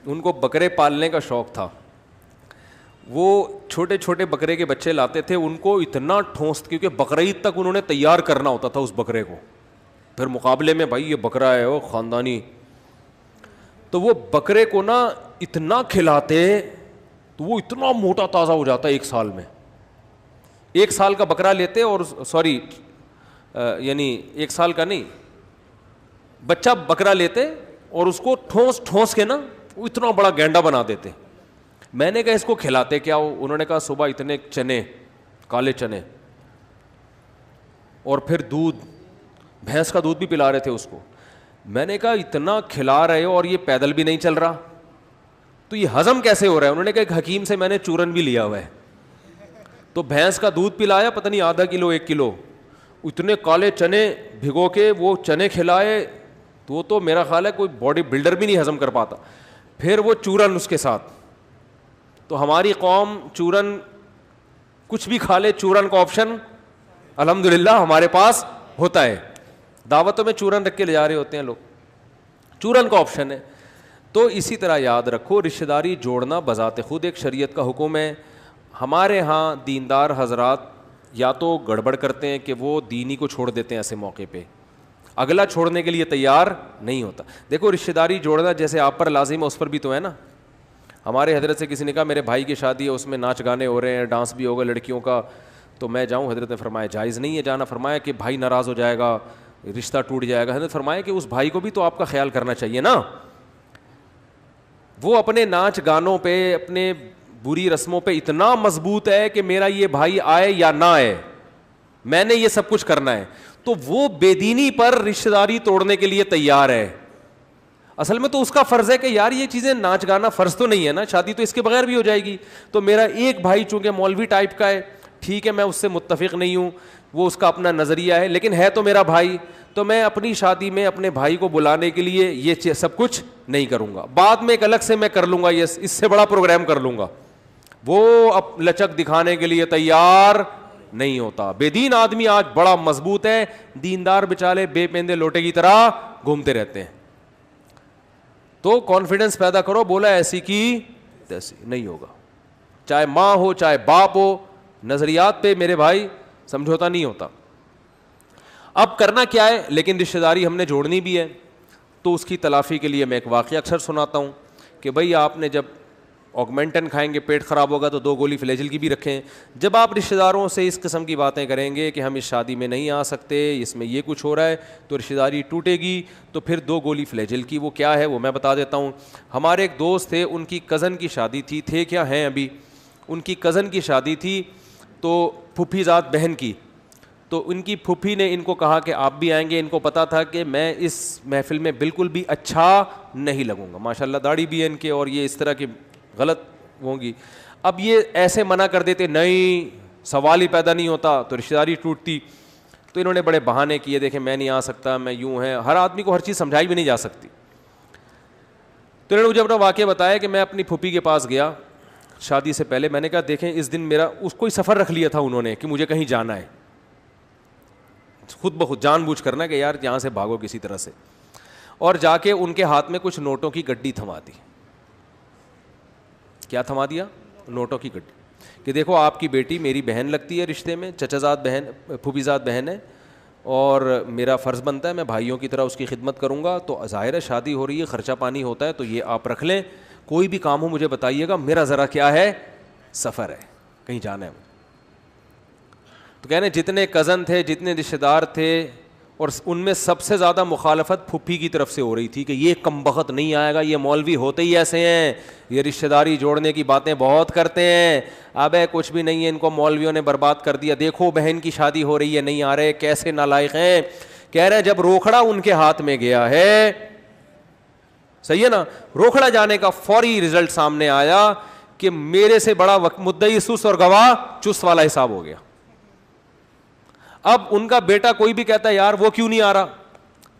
ان کو بکرے پالنے کا شوق تھا. وہ چھوٹے چھوٹے بکرے کے بچے لاتے تھے, ان کو اتنا ٹھونس, کیونکہ بقرعید تک انہوں نے تیار کرنا ہوتا تھا اس بکرے کو, پھر مقابلے میں بھائی یہ بکرا ہے وہ خاندانی, تو وہ بکرے کو نا اتنا کھلاتے تو وہ اتنا موٹا تازہ ہو جاتا ہے 1 سال میں. 1 سال کا بکرا لیتے, اور سوری یعنی 1 سال کا نہیں, بچہ بکرا لیتے اور اس کو ٹھونس کے نا وہ اتنا بڑا گینڈا بنا دیتے. میں نے کہا اس کو کھلاتے کیا ہو, انہوں نے کہا صبح اتنے چنے, کالے چنے, اور پھر دودھ, بھینس کا دودھ بھی پلا رہے تھے اس کو. میں نے کہا اتنا کھلا رہے ہو اور یہ پیدل بھی نہیں چل رہا, تو یہ ہضم کیسے ہو رہا ہے؟ انہوں نے کہا ایک حکیم سے میں نے چورن بھی لیا ہوا ہے. تو بھینس کا دودھ پلایا پتہ نہیں ½ کلو 1 کلو, اتنے کالے چنے بھگو کے وہ چنے کھلائے, تو وہ تو میرا خیال ہے کوئی باڈی بلڈر بھی نہیں ہضم کر پاتا. پھر وہ چورن اس کے ساتھ. تو ہماری قوم چورن کچھ بھی کھا لے, چورن کا آپشن الحمدللہ ہمارے پاس ہوتا ہے. دعوتوں میں چورن رکھ کے لے جا رہے ہوتے ہیں لوگ, چورن کا آپشن ہے. تو اسی طرح یاد رکھو رشتہ داری جوڑنا بذات خود ایک شریعت کا حکم ہے. ہمارے ہاں دیندار حضرات یا تو گڑبڑ کرتے ہیں کہ وہ دینی کو چھوڑ دیتے ہیں ایسے موقع پہ, اگلا چھوڑنے کے لیے تیار نہیں ہوتا. دیکھو رشتہ داری جوڑنا جیسے آپ پر لازم ہے اس پر بھی تو ہے نا. ہمارے حضرت سے کسی نے کہا میرے بھائی کی شادی ہے, اس میں ناچ گانے ہو رہے ہیں, ڈانس بھی ہوگا لڑکیوں کا, تو میں جاؤں؟ حضرت نے فرمایا جائز نہیں ہے جانا. فرمایا کہ بھائی ناراض ہو جائے گا, رشتہ ٹوٹ جائے گا. حضرت فرمایا کہ اس بھائی کو بھی تو آپ کا خیال کرنا چاہیے نا. وہ اپنے ناچ گانوں پہ, اپنے بری رسموں پہ اتنا مضبوط ہے کہ میرا یہ بھائی آئے یا نہ آئے میں نے یہ سب کچھ کرنا ہے, تو وہ بے دینی پر رشتہ داری توڑنے کے لیے تیار ہے. اصل میں تو اس کا فرض ہے کہ یار یہ چیزیں ناچ گانا فرض تو نہیں ہے نا, شادی تو اس کے بغیر بھی ہو جائے گی. تو میرا ایک بھائی چونکہ مولوی ٹائپ کا ہے, ٹھیک ہے میں اس سے متفق نہیں ہوں, وہ اس کا اپنا نظریہ ہے, لیکن ہے تو میرا بھائی, تو میں اپنی شادی میں اپنے بھائی کو بلانے کے لیے یہ سب کچھ نہیں کروں گا. بعد میں ایک الگ سے میں کر لوں گا, یہ اس سے بڑا پروگرام کر لوں گا. وہ اب لچک دکھانے کے لیے تیار نہیں ہوتا. بے دین آدمی آج بڑا مضبوط ہے, دیندار بیچارے بے پیندے لوٹے کی طرح گھومتے رہتے ہیں. تو کانفیڈنس پیدا کرو, بولا ایسی کی تیسی نہیں ہوگا, چاہے ماں ہو چاہے باپ ہو, نظریات پہ میرے بھائی سمجھوتا نہیں ہوتا. اب کرنا کیا ہے, لیکن رشتہ داری ہم نے جوڑنی بھی ہے, تو اس کی تلافی کے لیے میں ایک واقعہ اکثر سناتا ہوں کہ بھائی آپ نے جب آگمنٹن کھائیں گے پیٹ خراب ہوگا تو 2 گولی فلیجل کی بھی رکھیں. جب آپ رشتہ داروں سے اس قسم کی باتیں کریں گے کہ ہم اس شادی میں نہیں آ سکتے, اس میں یہ کچھ ہو رہا ہے, تو رشتہ داری ٹوٹے گی. تو پھر 2 گولی فلیجل کی وہ کیا ہے وہ میں بتا دیتا ہوں. ہمارے ایک دوست تھے, ان کی کزن کی شادی تھی کیا ہیں ابھی, ان کی کزن کی شادی تھی, تو پھوپھی ذات بہن کی. تو ان کی پھوپھی نے ان کو کہا کہ آپ بھی آئیں گے. ان کو پتا تھا کہ میں اس محفل میں بالکل بھی اچھا نہیں لگوں گا. ماشاء اللہ داڑھی بھی ہے ان کے, اور یہ اس طرح کی غلط ہوں گی. اب یہ ایسے منع کر دیتے, نہیں سوال ہی پیدا نہیں ہوتا, تو رشتہ داری ٹوٹتی. تو انہوں نے بڑے بہانے کیے, دیکھیں میں نہیں آ سکتا, میں یوں ہے. ہر آدمی کو ہر چیز سمجھائی بھی نہیں جا سکتی. تو انہوں نے مجھے اپنا واقعہ بتایا کہ میں اپنی پھوپھی کے پاس گیا شادی سے پہلے. میں نے کہا دیکھیں اس دن میرا اس کوئی سفر رکھ لیا تھا انہوں نے کہ مجھے کہیں جانا ہے, خود بخود جان بوجھ کرنا کہ یار یہاں سے بھاگو کسی طرح سے, اور جا کے ان کے ہاتھ میں کچھ نوٹوں کی گڈی تھما دی. کیا تھما دیا؟ نوٹوں کی گڈی, کہ دیکھو آپ کی بیٹی میری بہن لگتی ہے رشتے میں, چچا زاد بہن, پھوپھی زاد بہن ہے, اور میرا فرض بنتا ہے میں بھائیوں کی طرح اس کی خدمت کروں گا. تو ظاہر ہے شادی ہو رہی ہے, خرچہ پانی ہوتا ہے, تو یہ آپ رکھ لیں. کوئی بھی کام ہو مجھے بتائیے گا, میرا ذرا کیا ہے, سفر ہے, کہیں جانا ہے. تو کہنے جتنے کزن تھے, جتنے رشتے دار تھے, اور ان میں سب سے زیادہ مخالفت پھوپھی کی طرف سے ہو رہی تھی کہ یہ کمبخت نہیں آئے گا, یہ مولوی ہوتے ہی ایسے ہیں, یہ رشتہ داری جوڑنے کی باتیں بہت کرتے ہیں. اب کچھ بھی نہیں ہے, ان کو مولویوں نے برباد کر دیا. دیکھو بہن کی شادی ہو رہی ہے, نہیں آ رہے, کیسے نالائق ہیں. کہہ رہے جب روکھڑا ان کے ہاتھ میں گیا ہے, صحیح ہے نا, روکھڑا جانے کا فوری رزلٹ سامنے آیا کہ میرے سے بڑا مدعی سست اور گواہ چست والا حساب ہو گیا. اب ان کا بیٹا کوئی بھی کہتا ہے یار وہ کیوں نہیں آ رہا,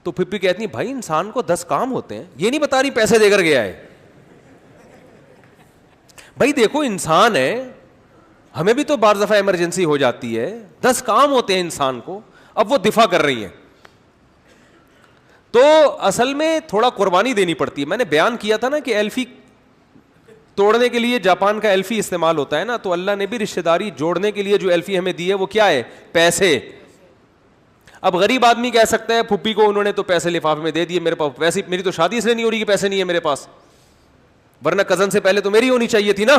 تو پھپھی کہتی بھائی انسان کو 10 کام ہوتے ہیں, یہ نہیں بتا رہی پیسے دے کر گیا ہے. بھائی دیکھو انسان ہے, ہمیں بھی تو بعض دفعہ ایمرجنسی ہو جاتی ہے, 10 کام ہوتے ہیں انسان کو. اب وہ دفاع کر رہی ہیں, تو اصل میں تھوڑا قربانی دینی پڑتی ہے. میں نے بیان کیا تھا نا کہ ایلفی توڑنے کے لیے جاپان کا ایلفی استعمال ہوتا ہے نا, تو اللہ نے بھی رشتہ داری جوڑنے کے لیے جو ایلفی ہمیں دی ہے وہ کیا ہے, پیسے. اب غریب آدمی کہہ سکتا ہے پھپھی کو انہوں نے تو پیسے لفافے میں دے دیے, میرے پاس پیسے, میری تو شادی اس لیے نہیں ہو رہی کہ پیسے نہیں ہے میرے پاس, ورنہ کزن سے پہلے تو میری ہونی چاہیے تھی نا.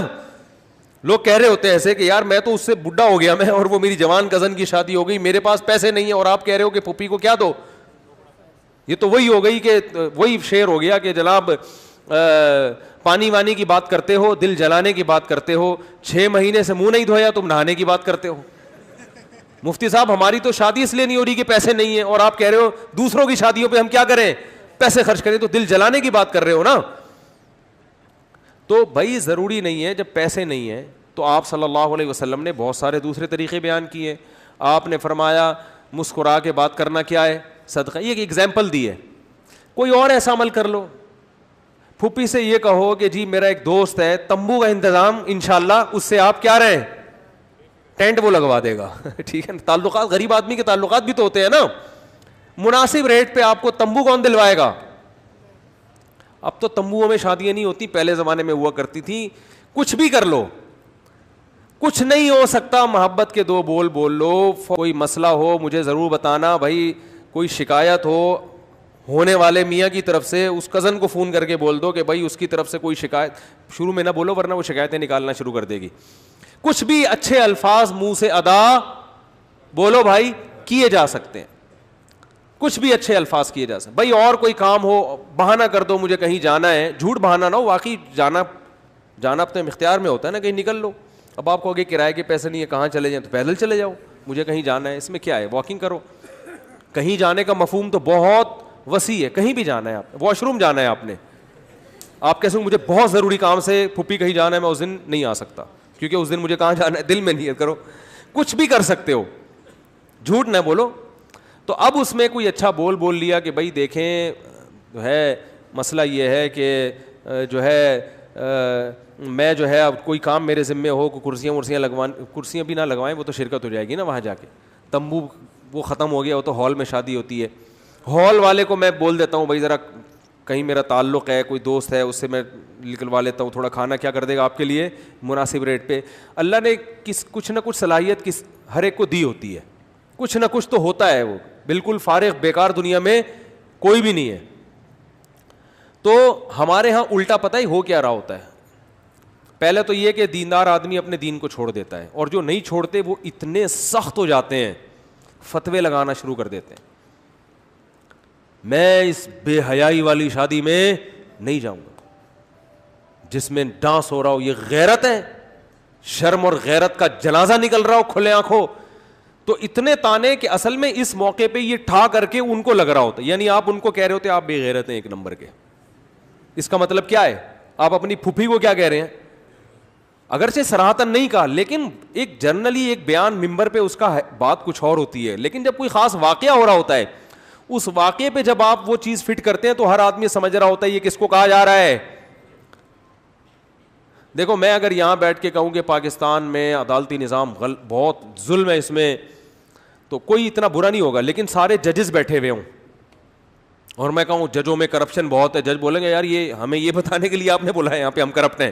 لوگ کہہ رہے ہوتے ہیں ایسے کہ یار میں تو اس سے بڈھا ہو گیا میں, اور وہ میری جوان کزن کی شادی ہو گئی, میرے پاس پیسے نہیں ہیں, اور آپ کہہ رہے ہو کہ پھپھی کو کیا دو. یہ تو وہی ہو گئی کہ وہی شعر ہو گیا کہ جناب پانی وانی کی بات کرتے ہو, دل جلانے کی بات کرتے ہو, 6 مہینے سے منہ نہیں دھویا تم نہانے کی بات کرتے ہو. مفتی صاحب ہماری تو شادی اس لیے نہیں ہو رہی کہ پیسے نہیں ہیں, اور آپ کہہ رہے ہو دوسروں کی شادیوں پہ ہم کیا کریں, پیسے خرچ کریں. تو دل جلانے کی بات کر رہے ہو نا. تو بھائی ضروری نہیں ہے, جب پیسے نہیں ہیں تو آپ صلی اللہ علیہ وسلم نے بہت سارے دوسرے طریقے بیان کیے. آپ نے فرمایا مسکرا کے بات کرنا کیا ہے, صدقہ. یہ ایک ایگزامپل دی ہے, کوئی اور ایسا عمل کر لو. پھوپھی سے یہ کہو کہ جی میرا ایک دوست ہے, تمبو کا انتظام انشاءاللہ اس سے آپ کیا رہیں, ٹینٹ وہ لگوا دے گا. ٹھیک ہے, تعلقات, غریب آدمی کے تعلقات بھی تو ہوتے ہیں نا. مناسب ریٹ پہ آپ کو تمبو کون دلوائے گا. اب تو تمبوؤں میں شادیاں نہیں ہوتی, پہلے زمانے میں ہوا کرتی تھی. کچھ بھی کر لو, کچھ نہیں ہو سکتا, محبت کے 2 بول بول لو. کوئی مسئلہ ہو مجھے ضرور بتانا بھائی, کوئی شکایت ہو ہونے والے میاں کی طرف سے, اس کزن کو فون کر کے بول دو کہ بھائی اس کی طرف سے کوئی شکایت. شروع میں نہ بولو ورنہ وہ شکایتیں نکالنا شروع کر دے گی. کچھ بھی اچھے الفاظ منہ سے ادا بولو بھائی, کیے جا سکتے ہیں. کچھ بھی اچھے الفاظ کیے جا سکتے. بھائی اور کوئی کام ہو, بہانہ کر دو مجھے کہیں جانا ہے, جھوٹ بہانہ نہ ہو, واقعی جانا اپنے اختیار میں ہوتا ہے نا, کہیں نکل لو. اب آپ کہو گے کرائے کے پیسے نہیں ہے, کہاں چلے جائیں, تو پیدل چلے جاؤ, مجھے کہیں جانا ہے, اس میں کیا ہے, واکنگ کرو. کہیں جانے کا مفہوم تو بہت وسیع ہے, کہیں بھی جانا ہے, آپ واش روم جانا ہے, آپ نے, آپ کیسے مجھے بہت ضروری کام سے پھوپھی کہیں جانا ہے, میں اس دن نہیں آ سکتا کیونکہ اس دن مجھے کہاں جانا ہے, دل میں نیت کرو. کچھ بھی کر سکتے ہو, جھوٹ نہ بولو. تو اب اس میں کوئی اچھا بول لیا کہ بھائی دیکھیں جو ہے مسئلہ یہ ہے کہ جو ہے میں جو ہے اب کوئی کام میرے ذمے ہو, کرسیاں کرسیاں بھی نہ لگوائیں, وہ تو شرکت ہو جائے گی نا وہاں جا کے. تمبو وہ ختم ہو گیا, وہ تو ہال میں شادی ہوتی ہے. ہال والے کو میں بول دیتا ہوں بھائی ذرا کہیں میرا تعلق ہے, کوئی دوست ہے, اس سے میں نکلوا لیتا ہوں, تھوڑا کھانا کیا کر دے گا آپ کے لیے مناسب ریٹ پہ. اللہ نے کچھ نہ کچھ صلاحیت ہر ایک کو دی ہوتی ہے, کچھ نہ کچھ تو ہوتا ہے. وہ بالکل فارغ بیکار دنیا میں کوئی بھی نہیں ہے. تو ہمارے ہاں الٹا پتہ ہی ہو کیا رہا ہوتا ہے. پہلے تو یہ کہ دیندار آدمی اپنے دین کو چھوڑ دیتا ہے, اور جو نہیں چھوڑتے وہ اتنے سخت ہو جاتے ہیں, فتوے لگانا شروع کر دیتے ہیں. میں اس بے حیائی والی شادی میں نہیں جاؤں گا جس میں ڈانس ہو رہا ہو. یہ غیرت ہے, شرم اور غیرت کا جنازہ نکل رہا ہو کھلے آنکھوں. تو اتنے تانے کہ اصل میں اس موقع پہ یہ ٹھا کر کے ان کو لگ رہا ہوتا ہے, یعنی آپ ان کو کہہ رہے ہوتے آپ بے غیرت ہیں ایک نمبر کے. اس کا مطلب کیا ہے؟ آپ اپنی پھوپھی کو کیا کہہ رہے ہیں؟ اگرچہ صراحتاً نہیں کہا, لیکن ایک جنرلی ایک بیان ممبر پہ اس کا بات کچھ اور ہوتی ہے, لیکن جب کوئی خاص واقعہ ہو رہا ہوتا ہے, اس واقعے پہ جب آپ وہ چیز فٹ کرتے ہیں تو ہر آدمی سمجھ رہا ہوتا ہے یہ کس کو کہا جا رہا ہے. دیکھو میں اگر یہاں بیٹھ کے کہوں کہ پاکستان میں عدالتی نظام بہت ظلم ہے اس میں, تو کوئی اتنا برا نہیں ہوگا, لیکن سارے ججز بیٹھے ہوئے ہوں اور میں کہوں ججوں میں کرپشن بہت ہے, جج بولیں گے یار یہ ہمیں یہ بتانے کے لیے آپ نے بولا ہے یہاں پہ ہم کرپٹ ہیں.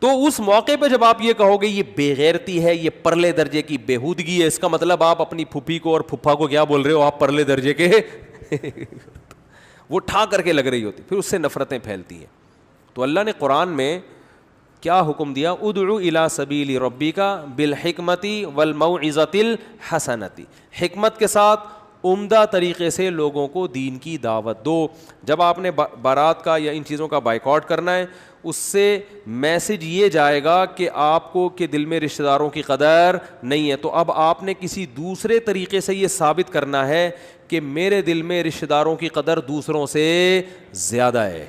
تو اس موقع پہ جب آپ یہ کہو گے یہ بے غیرتی ہے, یہ پرلے درجے کی بےہودگی ہے, اس کا مطلب آپ اپنی پھوپھی کو اور پھپھا کو کیا بول رہے ہو, آپ پرلے درجے کے وہ ٹھا کر کے لگ رہی ہوتی, پھر اس سے نفرتیں پھیلتی ہیں. تو اللہ نے قرآن میں کیا حکم دیا, ادعو الی سبیل ربک بالحکمت والموعظۃ الحسنۃ, حکمت کے ساتھ عمدہ طریقے سے لوگوں کو دین کی دعوت دو. جب آپ نے بارات کا یا ان چیزوں کا بائیکاٹ کرنا ہے, اس سے میسج یہ جائے گا کہ آپ کو کہ دل میں رشتہ داروں کی قدر نہیں ہے, تو اب آپ نے کسی دوسرے طریقے سے یہ ثابت کرنا ہے کہ میرے دل میں رشتہ داروں کی قدر دوسروں سے زیادہ ہے.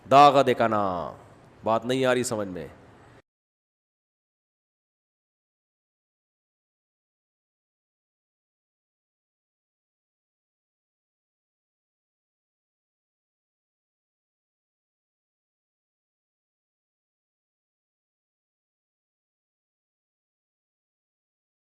داغ دکھانا, بات نہیں آ رہی سمجھ میں؟